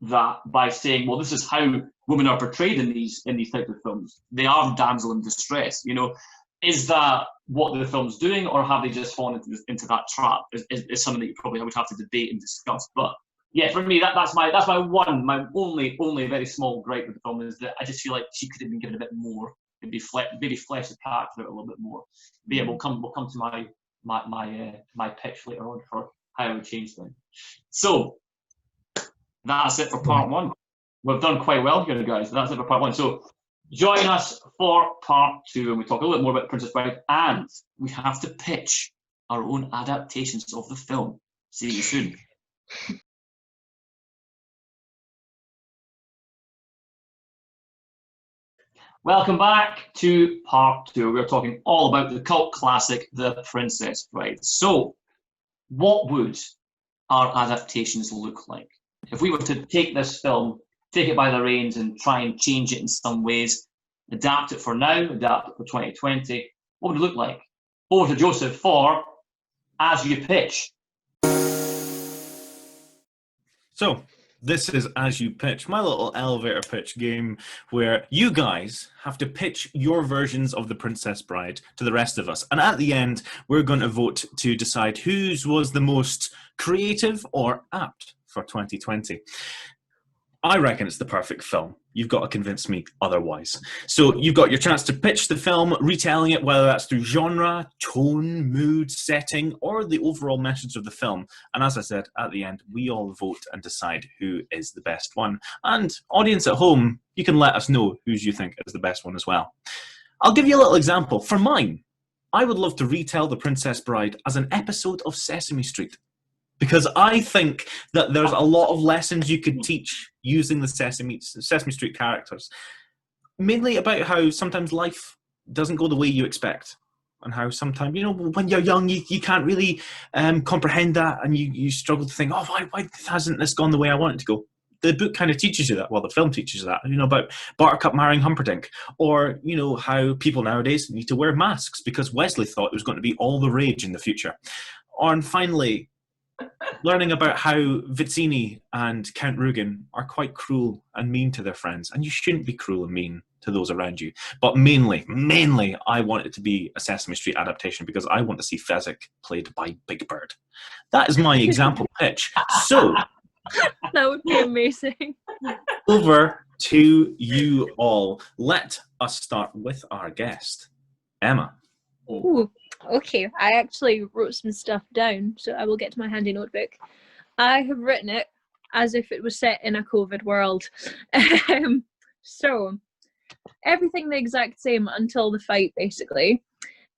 that by saying, well, this is how women are portrayed in these types of films? They are damsel in distress. Is that what the film's doing, or have they just fallen into that trap? Is something that you probably would have to debate and discuss. But yeah, for me, that's my only very small gripe with the film is that I just feel like she could have been given a bit more, maybe flesh the character out a little bit more. But yeah, we'll come to my pitch later on for how I would change things. So that's it for part one. We've done quite well here, guys. That's it for part one. So join us for part two, and we talk a little bit more about Princess Bride, and we have to pitch our own adaptations of the film. See you soon. Welcome back to part 2. We're talking all about the cult classic, The Princess Bride. So, what would our adaptations look like? If we were to take this film, take it by the reins and try and change it in some ways, adapt it for now, adapt it for 2020, what would it look like? Over to Joseph for As You Pitch. So, this is As You Pitch, my little elevator pitch game where you guys have to pitch your versions of The Princess Bride to the rest of us. And at the end, we're going to vote to decide whose was the most creative or apt for 2020. I reckon it's the perfect film. You've got to convince me otherwise. So you've got your chance to pitch the film, retelling it, whether that's through genre, tone, mood, setting, or the overall message of the film. And as I said, at the end, we all vote and decide who is the best one. And audience at home, you can let us know whose you think is the best one as well. I'll give you a little example. For mine, I would love to retell The Princess Bride as an episode of Sesame Street. Because I think that there's a lot of lessons you could teach using the Sesame Street characters. Mainly about how sometimes life doesn't go the way you expect. And how sometimes, you know, when you're young, you can't really comprehend that. And you struggle to think, oh, why hasn't this gone the way I want it to go? The book kind of teaches you that. Well, the film teaches you that. You know, about Buttercup marrying Humperdinck. Or, you know, how people nowadays need to wear masks because Wesley thought it was going to be all the rage in the future. And finally, learning about how Vizzini and Count Rugen are quite cruel and mean to their friends, and you shouldn't be cruel and mean to those around you. But mainly, I want it to be a Sesame Street adaptation because I want to see Fezzik played by Big Bird. That is my example pitch. So, that would be amazing. Over to you all. Let us start with our guest, Emma. Ooh, okay, I actually wrote some stuff down, so I will get to my handy notebook. I have written it as if it was set in a COVID world. So, everything the exact same until the fight, basically.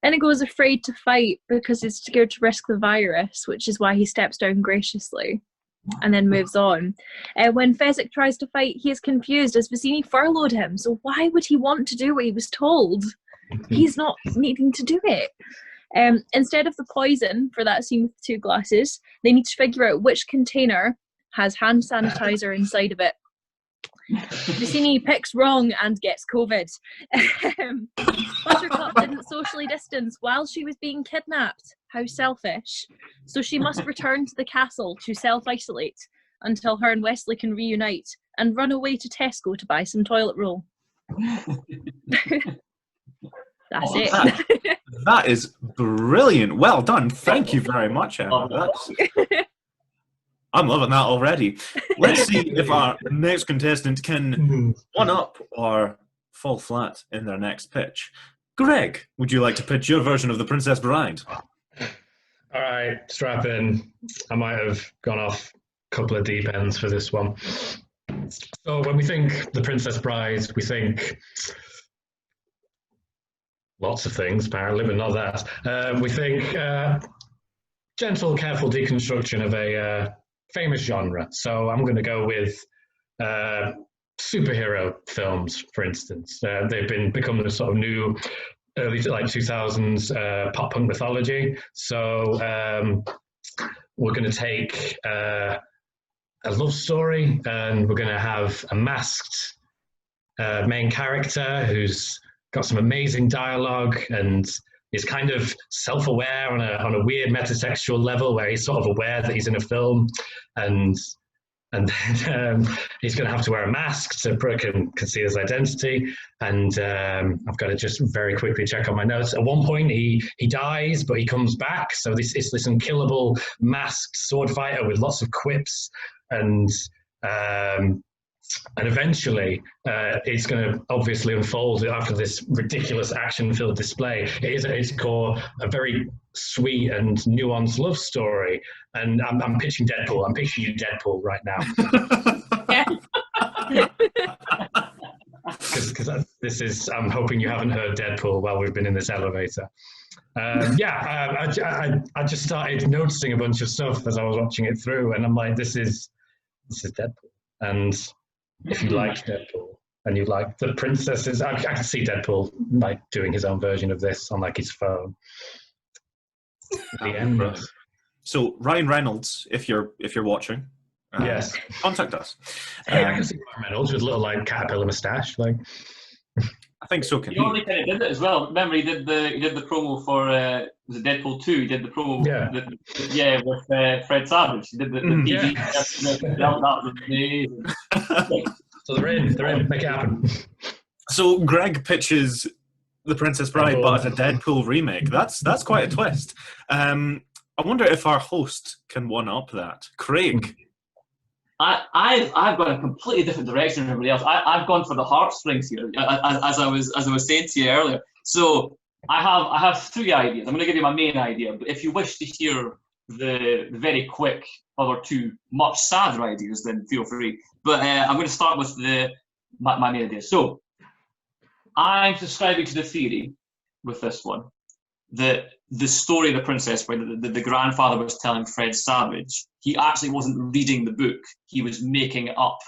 Then he goes afraid to fight because he's scared to risk the virus, which is why he steps down graciously and then moves on. When Fezzik tries to fight, he is confused as Vizzini furloughed him, so why would he want to do what he was told? He's not needing to do it. Instead of the poison for that scene with the 2 glasses, they need to figure out which container has hand sanitizer inside of it. Vizzini picks wrong and gets COVID. Buttercup didn't socially distance while she was being kidnapped. How selfish. So she must return to the castle to self-isolate until her and Wesley can reunite and run away to Tesco to buy some toilet roll. That's it. That is brilliant. Well done. Thank you very much, Emma. I'm loving that already. Let's see if our next contestant can one up or fall flat in their next pitch. Greg, would you like to pitch your version of The Princess Bride? All right, strap in. I might have gone off a couple of deep ends for this one. So when we think The Princess Bride, we think lots of things, apparently, but not that. We think gentle, careful deconstruction of a famous genre. So I'm going to go with superhero films, for instance. They've become the sort of new early 2000s pop punk mythology. So we're going to take a love story, and we're going to have a masked main character who's got some amazing dialogue and is kind of self-aware on a weird metatextual level where he's sort of aware that he's in a film, and then he's going to have to wear a mask so Brooke can see his identity. And I've got to just very quickly check on my notes. At one point, he dies, but he comes back. So it's this unkillable masked sword fighter with lots of quips, and eventually it's going to obviously unfold after this ridiculous action-filled display. It is at its core a very sweet and nuanced love story. And I'm pitching Deadpool. I'm picturing you Deadpool right now. Because I'm hoping you haven't heard Deadpool while we've been in this elevator. I just started noticing a bunch of stuff as I was watching it through, and I'm like, this is Deadpool. And if you liked Deadpool and you like the princesses, I can see Deadpool like doing his own version of this on like his phone. The end. So Ryan Reynolds, if you're watching, yes, contact us. Hey, I can see Ryan Reynolds with a little like caterpillar moustache, like. I think so. Can he already kind of did it as well. Remember, he did the promo for was it Deadpool 2? He did the promo, with Fred Savage. He did the PG. Yes. That was amazing. So they're in. Make it happen. So Greg pitches The Princess Bride, but as a Deadpool remake. That's quite a twist. I wonder if our host can one up that. Craig. I've gone a completely different direction than everybody else. I've gone for the heartstrings here, as I was saying to you earlier. So I have 3 ideas. I'm going to give you my main idea, but if you wish to hear the very quick other 2 much sadder ideas, then feel free. But I'm going to start with my main idea. So I'm subscribing to the theory with this one that the story of the Princess Bride, the grandfather was telling Fred Savage, he actually wasn't reading the book. He was making it up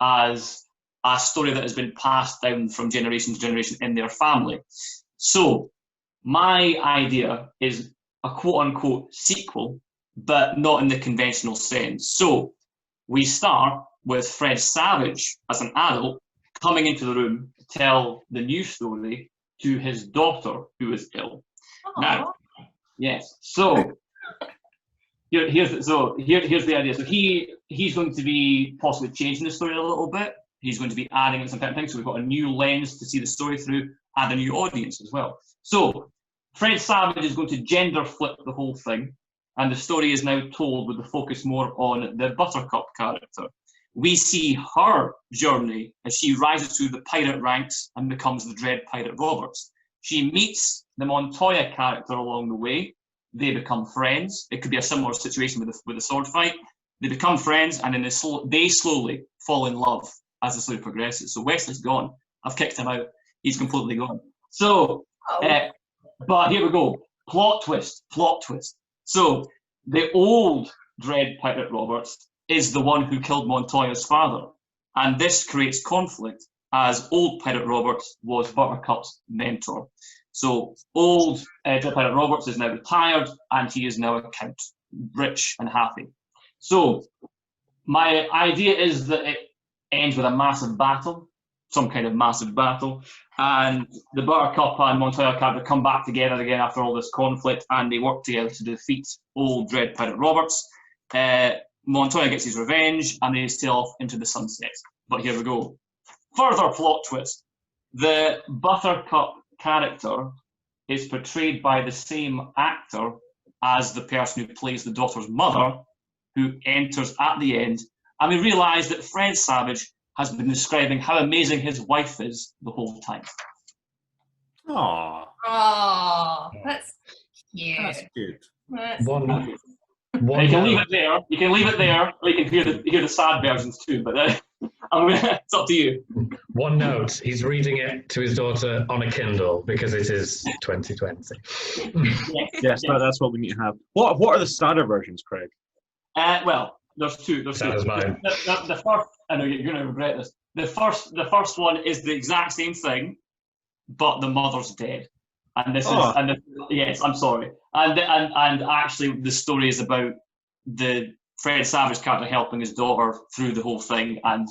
as a story that has been passed down from generation to generation in their family. So my idea is a quote-unquote sequel, but not in the conventional sense. So we start with Fred Savage as an adult coming into the room to tell the new story to his daughter who is ill. Aww. Now, yes. So here's the idea. So he's going to be possibly changing the story a little bit. He's going to be adding in some type of thing. So we've got a new lens to see the story through and a new audience as well. So Fred Savage is going to gender flip the whole thing, and the story is now told with the focus more on the Buttercup character. We see her journey as she rises through the pirate ranks and becomes the Dread Pirate Roberts. She meets the Montoya character along the way. They become friends. It could be a similar situation with the sword fight. They become friends, and then they slowly fall in love as the story progresses. So Wesley's gone. I've kicked him out. He's completely gone. So, but here we go. Plot twist. So the old Dread Pirate Roberts is the one who killed Montoya's father. And this creates conflict, as old Pirate Roberts was Buttercup's mentor. So old Dread Pirate Roberts is now retired, and he is now a count, rich and happy. So my idea is that it ends with a massive battle, some kind of massive battle, and the Buttercup and Montoya character come back together again after all this conflict, and they work together to defeat old Dread Pirate Roberts. Montoya gets his revenge, and they sail off into the sunset. But here we go. Further plot twist. The Buttercup character is portrayed by the same actor as the person who plays the daughter's mother, who enters at the end. And we realise that Fred Savage has been describing how amazing his wife is the whole time. Aww. That's cute. That's good. You can leave it there. You can leave it there, or you can hear the sad versions too. But it's up to you. One note: he's reading it to his daughter on a Kindle because it is 2020. Yes, that's what we need to have. What are the sadder versions, Craig? Well, there's two. That was mine. The first, I know you're going to regret this. The first one is the exact same thing, but the mother's dead. And this yes, I'm sorry. And actually, the story is about the Fred Savage character helping his daughter through the whole thing and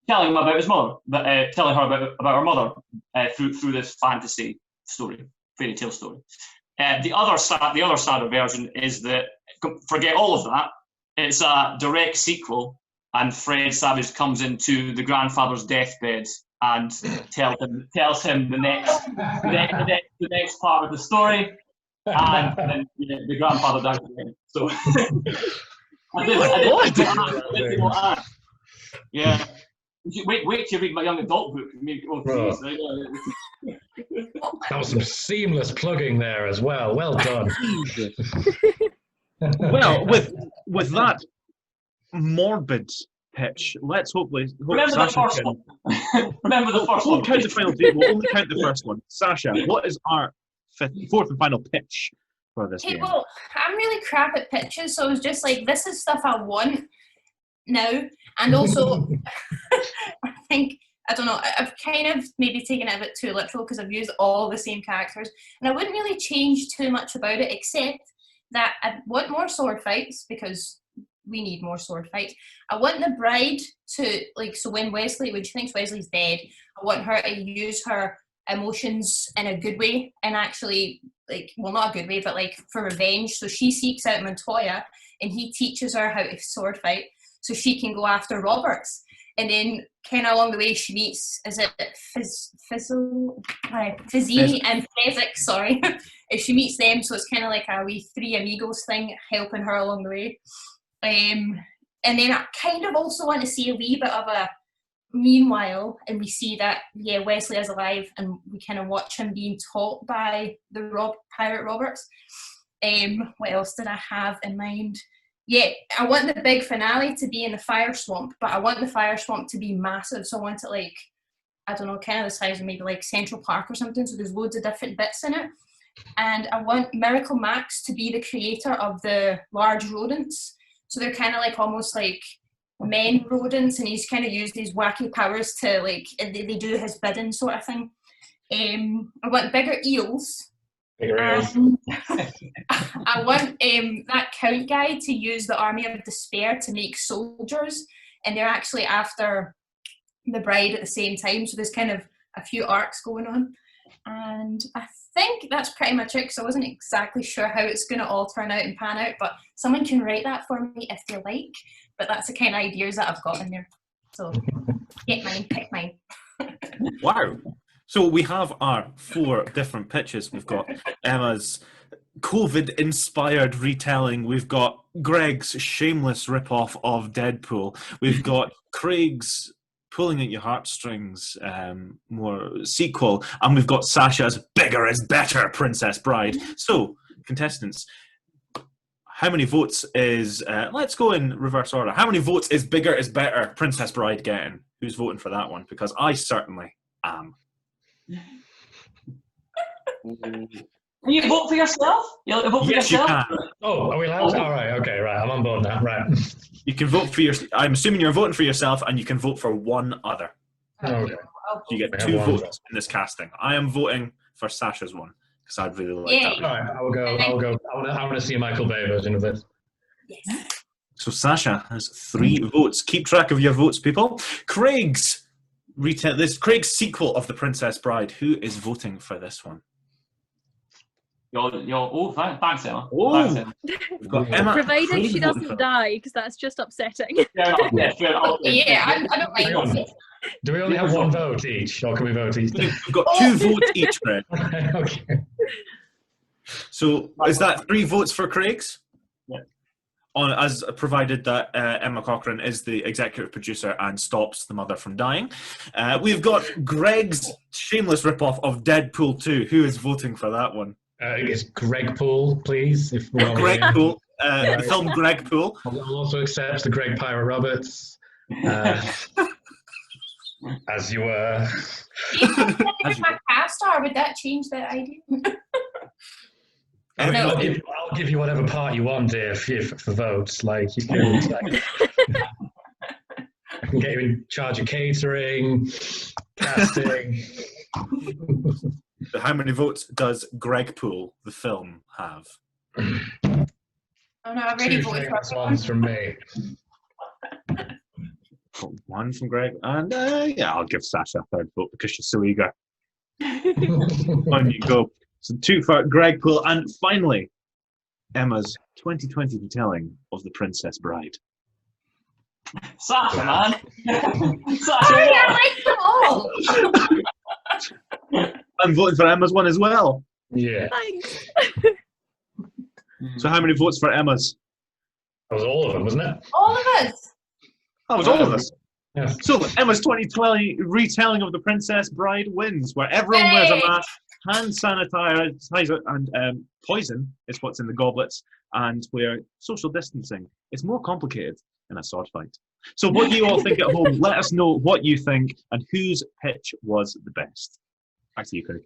telling him about his mother, but telling her about her mother through this fantasy story, fairy tale story. The other sadder version is that, forget all of that. It's a direct sequel, and Fred Savage comes into the grandfather's deathbed and tells him the next part of the story, and then the grandfather dies again. So yeah. Wait till you read my young adult book. That was some seamless plugging there as well. Well done. Well, with that morbid pitch, let's hopefully remember Sasha the first one. Remember the first one. We'll only count the first one. Sasha, what is our fourth and final pitch for this Okay, game. well, I'm really crap at pitches, so I was just like, this is stuff I want now. And also, I think, I don't know, I've kind of maybe taken it a bit too literal because I've used all the same characters. And I wouldn't really change too much about it, except that I want more sword fights because we need more sword fights. I want the bride to, like, so when she thinks Wesley's dead, I want her to use her emotions in a good way and actually, like, well, not a good way, but like for revenge. So she seeks out Montoya and he teaches her how to sword fight so she can go after Roberts. And then kind of along the way she meets, is it Fizzini and Fezzik, sorry. If she meets them, so it's kind of like a wee Three Amigos thing helping her along the way. And then I kind of also want to see a wee bit of a meanwhile, and we see that, Wesley is alive, and we kind of watch him being taught by the Pirate Roberts. What else did I have in mind? Yeah, I want the big finale to be in the fire swamp, but I want the fire swamp to be massive, so I want it like, I don't know, kind of the size of maybe like Central Park or something, so there's loads of different bits in it. And I want Miracle Max to be the creator of the large rodents, so they're kind of like almost like men rodents, and he's kind of used these wacky powers to, like, they do his bidding sort of thing. I want bigger eels. I want that Count guy to use the Army of Despair to make soldiers, and they're actually after the bride at the same time, so there's kind of a few arcs going on. And I think that's pretty much it, because I wasn't exactly sure how it's going to all turn out and pan out, but someone can write that for me if they like. But that's the kind of ideas that I've got in there. So pick mine. Wow. So we have our 4 different pitches. We've got Emma's COVID-inspired retelling. We've got Greg's shameless rip-off of Deadpool. We've got Craig's pulling at your heartstrings more sequel. And we've got Sasha's bigger is better Princess Bride. So, contestants, how many votes is... let's go in reverse order. How many votes is bigger is better Princess Bride getting? Who's voting for that one? Because I certainly am. Can you vote for yourself? You'll vote for Yes, yourself? you can. Oh, are we allowed? All right, okay, right. I'm on board now. Right. You can vote for your... I'm assuming you're voting for yourself, and you can vote for one other. Okay. So you get 2 votes in this casting. I am voting for Sasha's one, because I'd really like that. All right, I'll go. I want to see a Michael Bay version of this. Yes. So Sasha has 3 votes. Keep track of your votes, people. Craig's sequel of The Princess Bride. Who is voting for this one? Thanks, Emma. Oh. Thanks, Emma. We've got Emma. Provided Craig she voting for doesn't die, because that's just upsetting. Yeah, fair enough. I don't mind. Do we only have 1 vote each, or can we vote each? We've got 2 votes each, Craig. Okay. So is that 3 votes for Craig's? Yeah. As provided that Emma Cochrane is the executive producer and stops the mother from dying. We've got Greg's shameless ripoff of Deadpool 2. Who is voting for that one? It's Greg Poole, please. If we're Greg Poole. The film Greg Poole. I'll also accept the Greg Pirate Roberts. As you were. If my cast star, would that change the idea? I'll give you whatever part you want, dear, for votes. Like, you can, I can get you in charge of catering, casting. So how many votes does Greg Poole, the film, have? Oh no, I've already 2 voted for famous ones from me. 1 from Greg, and I'll give Sasha a 3rd vote because she's so eager. On you go. So 2 for Greg Poole, and finally, Emma's 2020 retelling of The Princess Bride. Sasha, man. Sorry, I like them all. I'm voting for Emma's one as well. Yeah. Thanks. So how many votes for Emma's? That was all of them, wasn't it? All of us. That was all of us. Yeah. So Emma's 2020 retelling of The Princess Bride wins, where everyone wears a mask, hand sanitizer and poison is what's in the goblets, and where social distancing is more complicated in a sword fight. So what do you all think at home? Let us know what you think and whose pitch was the best. Back to you, Craig.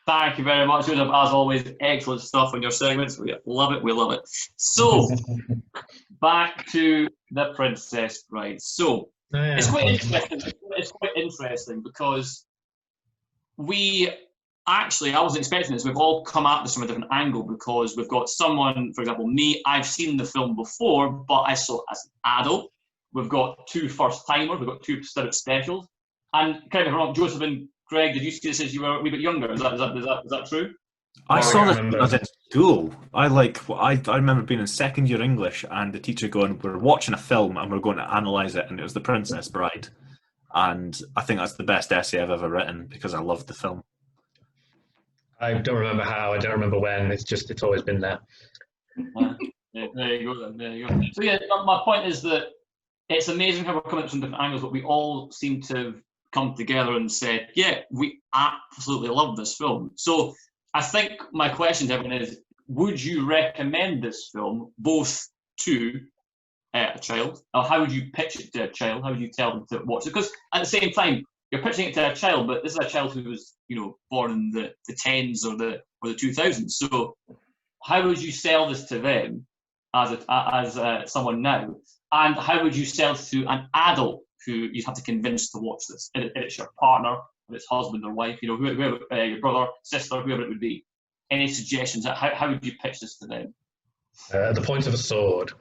Thank you very much. As always, excellent stuff on your segments. We love it. We love it. So, back to The Princess Bride. So, it's quite interesting. It's quite interesting because I wasn't expecting this. We've all come at this from a different angle because we've got someone, for example, me, I've seen the film before, but I saw it as an adult. We've got two first-timers. We've got two Spirit specials. And kind of wrong, Joseph and Greg, did you see this as you were a wee bit younger? Is that true? I saw this when I was in school. I remember being in second year English and the teacher going, we're watching a film and we're going to analyse it, and it was The Princess Bride. And I think that's the best essay I've ever written because I loved the film. I don't remember how, I don't remember when, it's always been there. There you go then, there you go. So yeah, my point is that it's amazing how we're coming from different angles, but we all seem to have come together and said, yeah, we absolutely love this film. So I think my question to everyone is, would you recommend this film both to a child, or how would you pitch it to a child? How would you tell them to watch it? Because at the same time, you're pitching it to a child, but this is a child who was, born in the 10s or the 2000s. So how would you sell this to them as someone now? And how would you sell it to an adult who you'd have to convince to watch this? If it's your partner, if it's husband or wife, whoever, your brother, sister, whoever it would be. Any suggestions? How would you pitch this to them? At the point of a sword.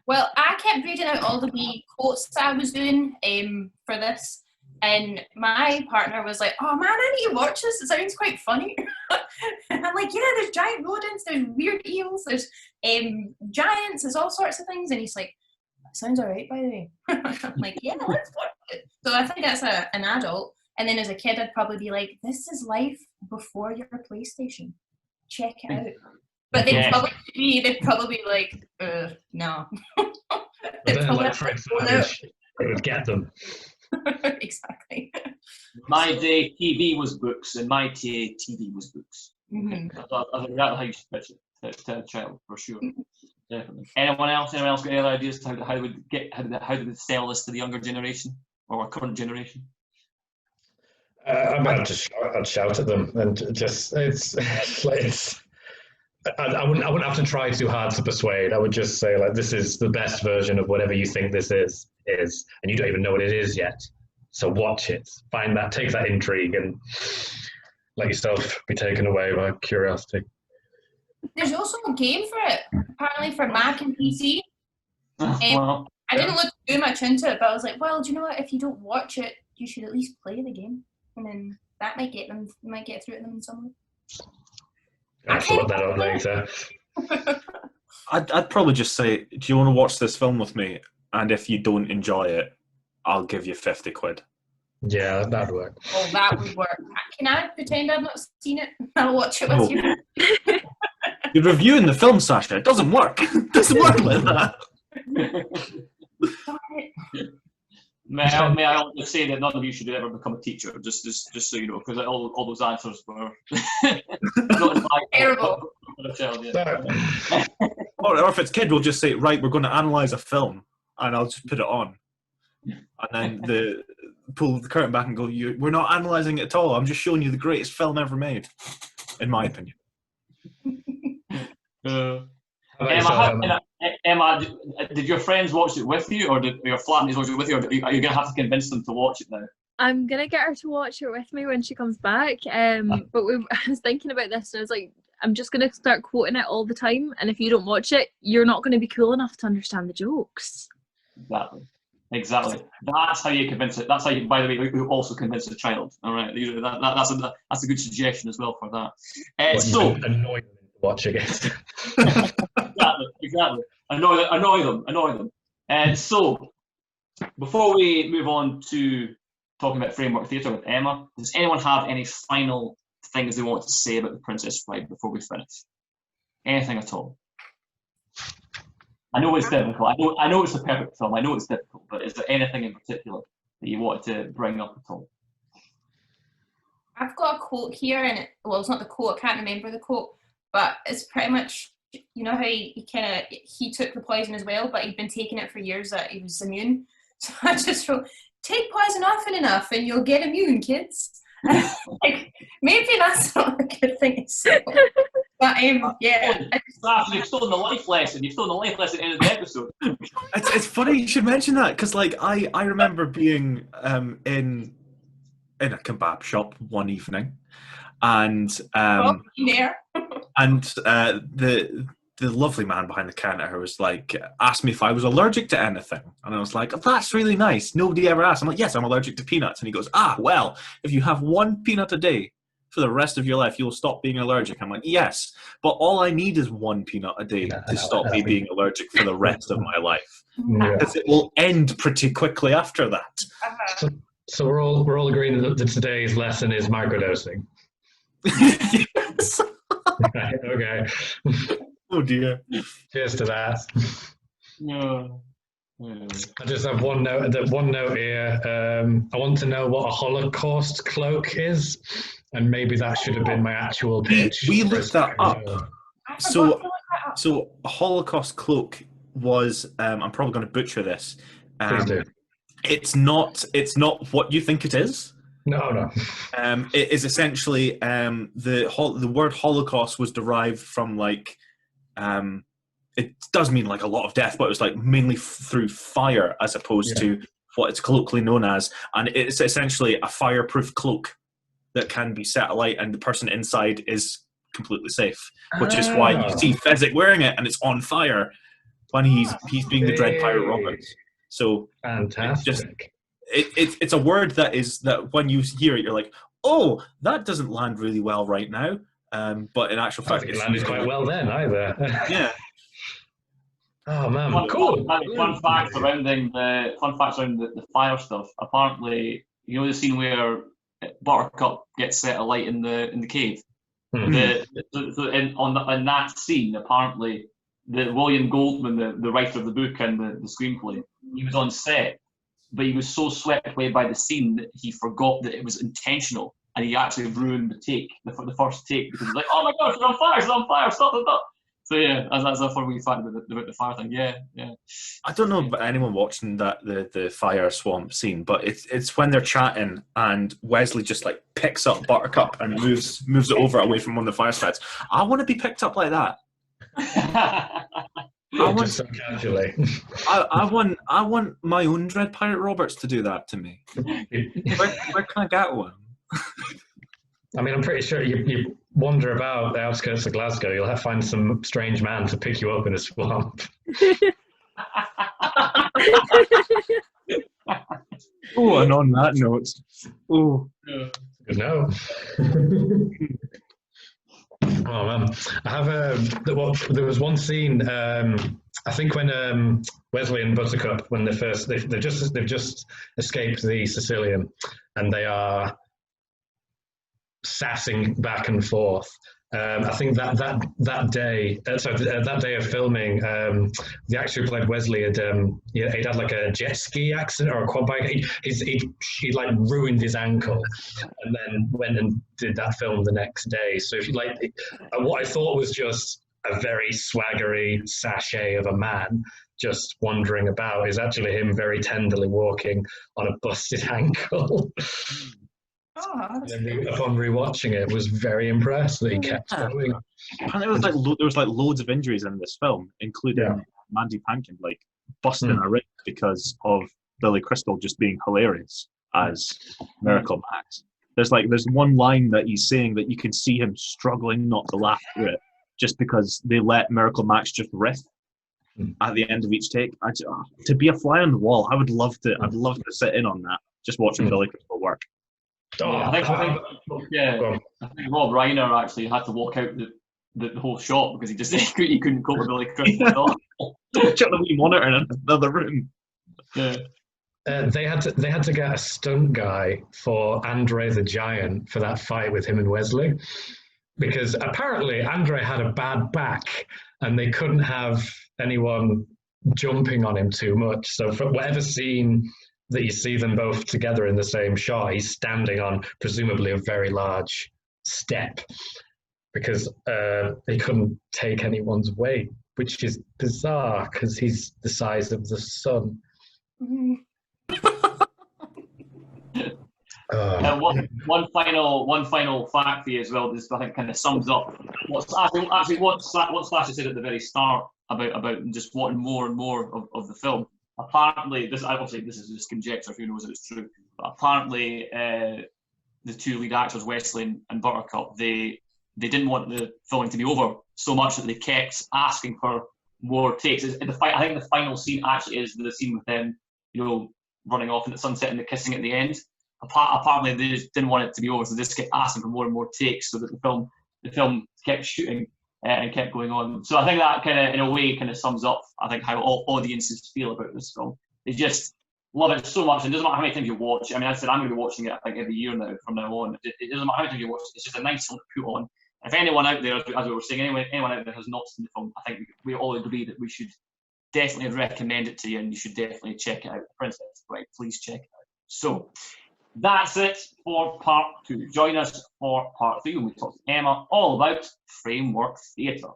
Well, I kept reading out all the wee quotes that I was doing for this, and my partner was like, "Oh man, I need to watch this. It sounds quite funny." And I'm like, "Yeah, there's giant rodents, there's weird eels, there's giants, there's all sorts of things." And he's like, "That sounds alright, by the way." I'm like, "Yeah, let's watch it." So I think that's an adult. And then as a kid, I'd probably be like, "This is life before your PlayStation. Check it out." But they'd probably be like, no. But then, like Fred Savage, it would get them. Exactly. My day, TV was books, and my day, TV was books. Mm-hmm. I think that's how you should pitch it to a child, for sure. Definitely. Anyone else got any other ideas to how they would sell this to the younger generation or our current generation? I'd shout at them and just I wouldn't have to try too hard to persuade. I would just say, like, this is the best version of whatever you think this is, and you don't even know what it is yet. So watch it, take that intrigue, and let yourself be taken away by curiosity. There's also a game for it, apparently for Mac and PC. Well, I didn't look too much into it, but I was like, well, do you know what? If you don't watch it, you should at least play the game, and then that might get through to them in some way. I'll sort that out later. I'd probably just say, do you want to watch this film with me? And if you don't enjoy it, I'll give you 50 quid. Yeah, that'd work. Oh, that would work. Can I pretend I've not seen it? I'll watch it with you. You're reviewing the film, Sasha. It doesn't work. It doesn't work like that. May I also say that none of you should ever become a teacher, just so you know, because all those answers were not terrible. Or if it's kid, we'll just say, right, we're going to analyse a film, and I'll just put it on, and then pull the curtain back and go, we're not analysing it at all. I'm just showing you the greatest film ever made, in my opinion. Emma, did your friends watch it with you, or did your flatmates watch it with you, or are you going to have to convince them to watch it now? I'm going to get her to watch it with me when she comes back. But I was thinking about this, and I was like, I'm just going to start quoting it all the time, and if you don't watch it, you're not going to be cool enough to understand the jokes. Exactly. That's how you convince it. That's how you, by the way, you also convince a child. All right, that's a good suggestion as well for that. So annoy them into watching it. Exactly. Annoy them. And so, before we move on to talking about framework theatre with Emma, does anyone have any final things they want to say about The Princess Bride before we finish? Anything at all? I know it's difficult. I know it's a perfect film. I know it's difficult, but is there anything in particular that you wanted to bring up at all? I've got a quote here, and it's not the quote. I can't remember the quote, but it's pretty much, you know how he took the poison as well, but he'd been taking it for years that he was immune. So I just wrote, take poison often enough and you'll get immune, kids. Like, maybe that's not a good thing to say. But yeah. You've stolen the life lesson. You've stolen the life lesson in the episode. It's funny you should mention that, because like I remember being in a kebab shop one evening, and there. and the lovely man behind the counter was like, asked me if I was allergic to anything, and I was like, oh, that's really nice. Nobody ever asked. I'm like, yes, I'm allergic to peanuts. And he goes, well, if you have one peanut a day for the rest of your life, you'll stop being allergic. I'm like, yes, but all I need is one peanut a day to stop me being allergic for the rest of my life, because it will end pretty quickly after that. So we're all agreeing that today's lesson is microdosing. Yes. Right, okay. Oh dear. Cheers to that. No. I just have one note here. I want to know what a Holocaust cloak is, and maybe that should have been my actual pitch. We looked that up. So a Holocaust cloak was, I'm probably going to butcher this. Please do. It's not what you think it is. No. It is essentially the word Holocaust was derived from like, it does mean like a lot of death, but it was like mainly through fire as opposed to what it's colloquially known as, and it's essentially a fireproof cloak that can be set alight, and the person inside is completely safe, which is why you see Fezzik wearing it and it's on fire when he's being the Dread Pirate Roberts. So fantastic. It's a word that when you hear it, you're like, oh, that doesn't land really well right now. But in actual fact, it landed quite well then either. Yeah. Oh man, cool. Fun fact surrounding the fire stuff. Apparently, you know the scene where Buttercup gets set alight in the cave. Mm-hmm. In that scene, apparently, William Goldman, the writer of the book and the screenplay, he was on set, but he was so swept away by the scene that he forgot that it was intentional, and he actually ruined the first take, because he's like, "Oh my gosh, it's on fire! Stop!" So yeah, that's a fun wee fact about the fire thing. Yeah. I don't know about anyone watching the fire swamp scene, but it's when they're chatting and Wesley just like picks up Buttercup and moves it over away from one of the fire spreads. I want to be picked up like that. Just so casually. I want my own Dread Pirate Roberts to do that to me. Where can I get one? I mean, I'm pretty sure you wander about the outskirts of Glasgow, you'll have to find some strange man to pick you up in a swamp. Oh, and on that note, good note. Oh man, I have there was one scene. I think when Wesley and Buttercup, when they've just escaped the Sicilian, and they are sassing back and forth. I think that day of filming, the actor who played Wesley he'd had like a jet ski accident or a quad bike. He like ruined his ankle, and then went and did that film the next day. So if you like, what I thought was just a very swaggery sachet of a man just wandering about is actually him very tenderly walking on a busted ankle. And upon rewatching it, was very impressed that he kept going. Apparently, there was loads of injuries in this film, including Mandy Patinkin like busting a rib because of Billy Crystal just being hilarious as Miracle Max. There's one line that he's saying that you can see him struggling not to laugh through it, just because they let Miracle Max just riff at the end of each take. To be a fly on the wall, I'd love to sit in on that, just watching Billy Crystal work. I think Rob Reiner actually had to walk out the whole shop because he couldn't cope with Billy Crystal at all. Chuck the wee monitor in another room. Yeah. They had to get a stunt guy for Andre the Giant for that fight with him and Wesley, because apparently Andre had a bad back and they couldn't have anyone jumping on him too much. So for whatever scene that you see them both together in the same shot, he's standing on presumably a very large step because they couldn't take anyone's weight, which is bizarre because he's the size of the sun. One final fact for you as well. This I think kind of sums up what Slasher said at the very start about just wanting more and more of the film. Apparently, this is just conjecture. Who knows if it's true? But apparently, the two lead actors, Wesley and Buttercup, they didn't want the filming to be over so much that they kept asking for more takes. I think the final scene actually is the scene with them, running off into the sunset and the kissing at the end. Apparently, they just didn't want it to be over, so they just kept asking for more and more takes, so that the film kept shooting and kept going on. So I think that kind of, in a way, kind of sums up, I think, how all audiences feel about this film. They just love it so much, and it doesn't matter how many times you watch it. I mean, I said I'm going to be watching it, I think, every year now from now on. It doesn't matter how many times you watch it. It's just a nice film to put on. If anyone out there, as we were saying, anyone out there has not seen the film, I think we all agree that we should definitely recommend it to you, and you should definitely check it out. Princess, right? Please check it out. So that's it for part 2. Join us for part 3 when we talk to Emma all about Framework Theatre.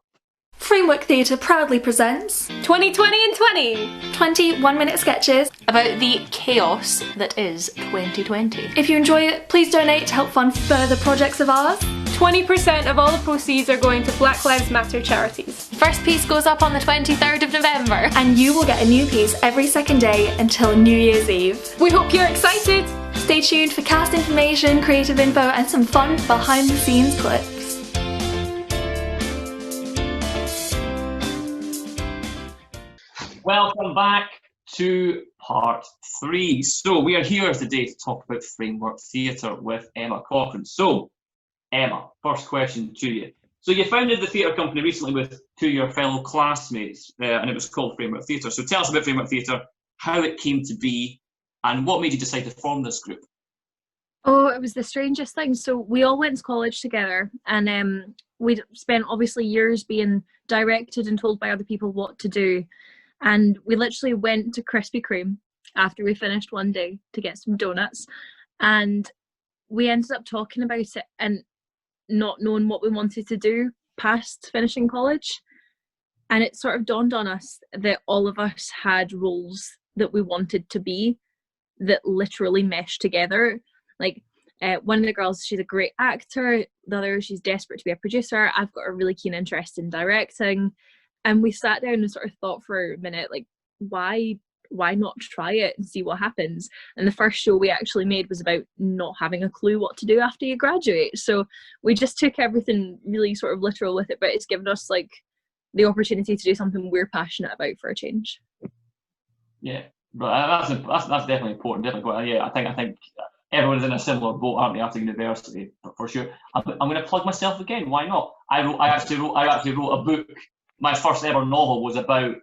Framework Theatre proudly presents 2020 and 20! 20 one-minute sketches About the chaos that is 2020. If you enjoy it, please donate to help fund further projects of ours. 20% of all the proceeds are going to Black Lives Matter charities. First piece goes up on the 23rd of November. And you will get a new piece every second day until New Year's Eve. We hope you're excited! Stay tuned for cast information, creative info, and some fun behind-the-scenes clips. Welcome back to part 3. So we are here today to talk about Framework Theatre with Emma Cochrane. So, Emma, first question to you. So you founded the theatre company recently with 2 of your fellow classmates, and it was called Framework Theatre. So tell us about Framework Theatre, how it came to be, and what made you decide to form this group? Oh, it was the strangest thing. So we all went to college together, and we'd spent obviously years being directed and told by other people what to do. And we literally went to Krispy Kreme after we finished one day to get some donuts, and we ended up talking about it and not knowing what we wanted to do past finishing college. And it sort of dawned on us that all of us had roles that we wanted to be that literally meshed together. Like one of the girls, she's a great actor. The other, she's desperate to be a producer. I've got a really keen interest in directing. And we sat down and sort of thought for a minute, like, why not try it and see what happens? And the first show we actually made was about not having a clue what to do after you graduate. So we just took everything really sort of literal with it, but it's given us like the opportunity to do something we're passionate about for a change. Yeah, but that's definitely important. Definitely, yeah. I think everyone's in a similar boat, aren't they, after university, for sure. I'm going to plug myself again. Why not? I actually wrote a book. My first ever novel was about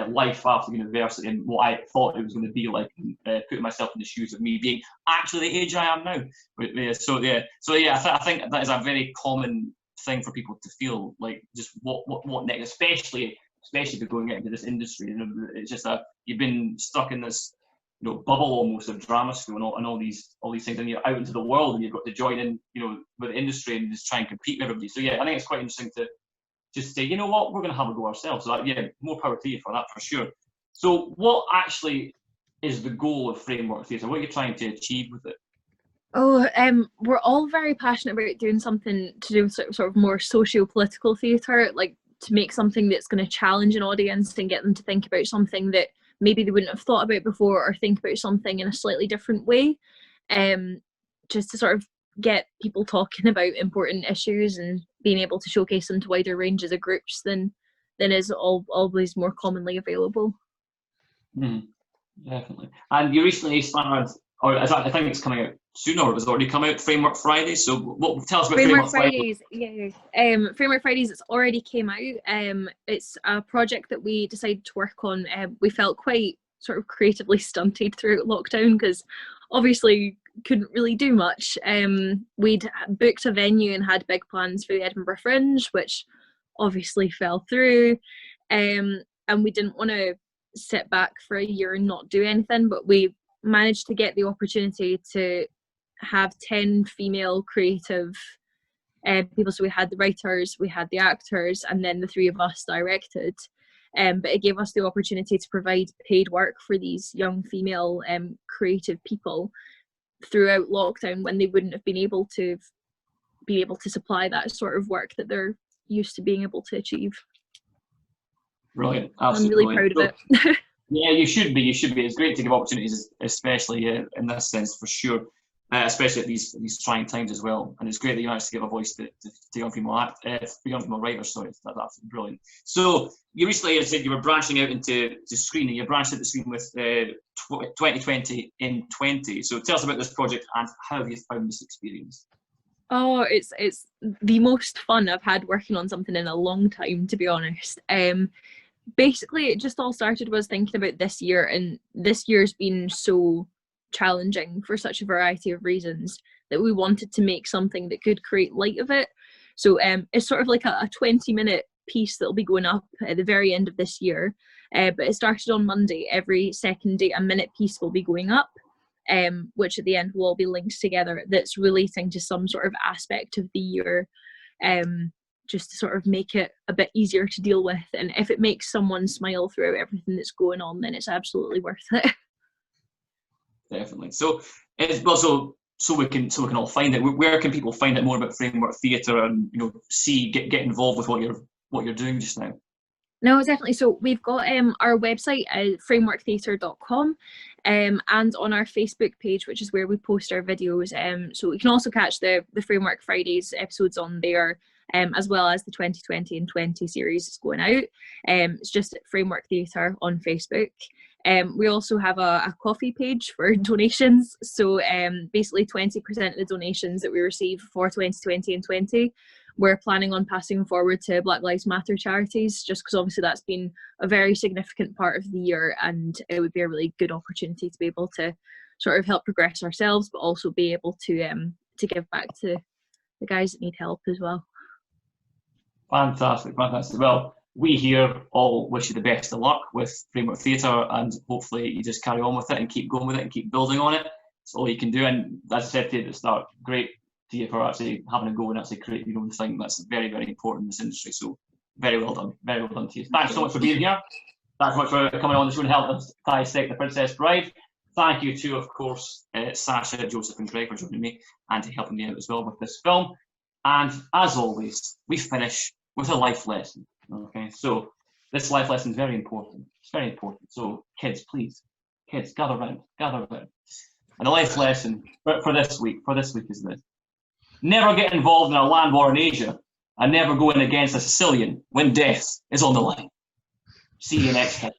life after university and what I thought it was going to be like, putting myself in the shoes of me being actually the age I am now. I think that is a very common thing for people to feel, like just what next, especially if you're going into this industry. It's just you've been stuck in this bubble almost of drama school and all these things, and you're out into the world and you've got to join in with the industry and just try and compete with everybody. So yeah, I think it's quite interesting to just say, you know what, we're going to have a go ourselves. So yeah, more power to you for that, for sure. So what actually is the goal of Framework Theatre? What are you trying to achieve with it? Oh, we're all very passionate about doing something to do with sort of more socio-political theatre, like to make something that's going to challenge an audience and get them to think about something that maybe they wouldn't have thought about before, or think about something in a slightly different way, just to sort of get people talking about important issues and being able to showcase them to wider ranges of groups than is always more commonly available. Definitely. And you recently started, or I think it's coming out soon, or it was already come out, Framework Fridays. So tell us about Framework Fridays. Framework Fridays, it's already came out. It's a project that we decided to work on. We felt quite sort of creatively stunted throughout lockdown because obviously couldn't really do much. We'd booked a venue and had big plans for the Edinburgh Fringe, which obviously fell through, and we didn't want to sit back for a year and not do anything, but we managed to get the opportunity to have 10 female creative people. So we had the writers, we had the actors, and then the 3 of us directed. But it gave us the opportunity to provide paid work for these young female creative people throughout lockdown when they wouldn't have been able to supply that sort of work that they're used to being able to achieve. Brilliant. I'm really proud of it. Yeah, you should be. You should be. It's great to give opportunities, especially in this sense, for sure. Especially at these trying times as well. And it's great that you managed to give a voice to young female writers. Sorry, that's absolutely brilliant. So you recently, as I said, you were branching out into screening. You branched out to screen with 2020 in 20. So tell us about this project and how have you found this experience? Oh, it's the most fun I've had working on something in a long time, to be honest. Basically, it just all started was thinking about this year, and this year's been so challenging for such a variety of reasons that we wanted to make something that could create light of it. So it's sort of like a 20-minute piece that'll be going up at the very end of this year, but it started on Monday. Every second day a minute piece will be going up, which at the end will all be linked together, that's relating to some sort of aspect of the year, just to sort of make it a bit easier to deal with. And if it makes someone smile throughout everything that's going on, then it's absolutely worth it. Definitely. So it's also so we can all find it. Where can people find out more about Framework Theatre and get involved with what you're doing just now? No, definitely. So we've got our website frameworktheatre.com, and on our Facebook page, which is where we post our videos. So you can also catch the Framework Fridays episodes on there, as well as the 2020 and 20 series is going out. It's just at Framework Theatre on Facebook. We also have a coffee page for donations. So basically 20% of the donations that we receive for 2020 and 20, we're planning on passing forward to Black Lives Matter charities, just because obviously that's been a very significant part of the year, and it would be a really good opportunity to be able to sort of help progress ourselves, but also be able to give back to the guys that need help as well. Fantastic. Well, we here all wish you the best of luck with Framework Theatre, and hopefully you just carry on with it and keep going with it and keep building on it. It's all you can do. And as I said to you at the start, great to you for actually having a go and actually creating your own thing. That's very, very important in this industry. So very well done. Very well done to you. Thanks so much for being here. Thanks so much for coming on the show and helping us dissect The Princess Bride. Thank you to, of course, Sasha, Joseph and Greg for joining me and helping me out as well with this film. And as always, we finish with a life lesson. Okay, so this life lesson is very important. It's very important. So kids, please, gather round. And the life lesson for this week is this: never get involved in a land war in Asia, and never go in against a Sicilian when death is on the line. See you next time.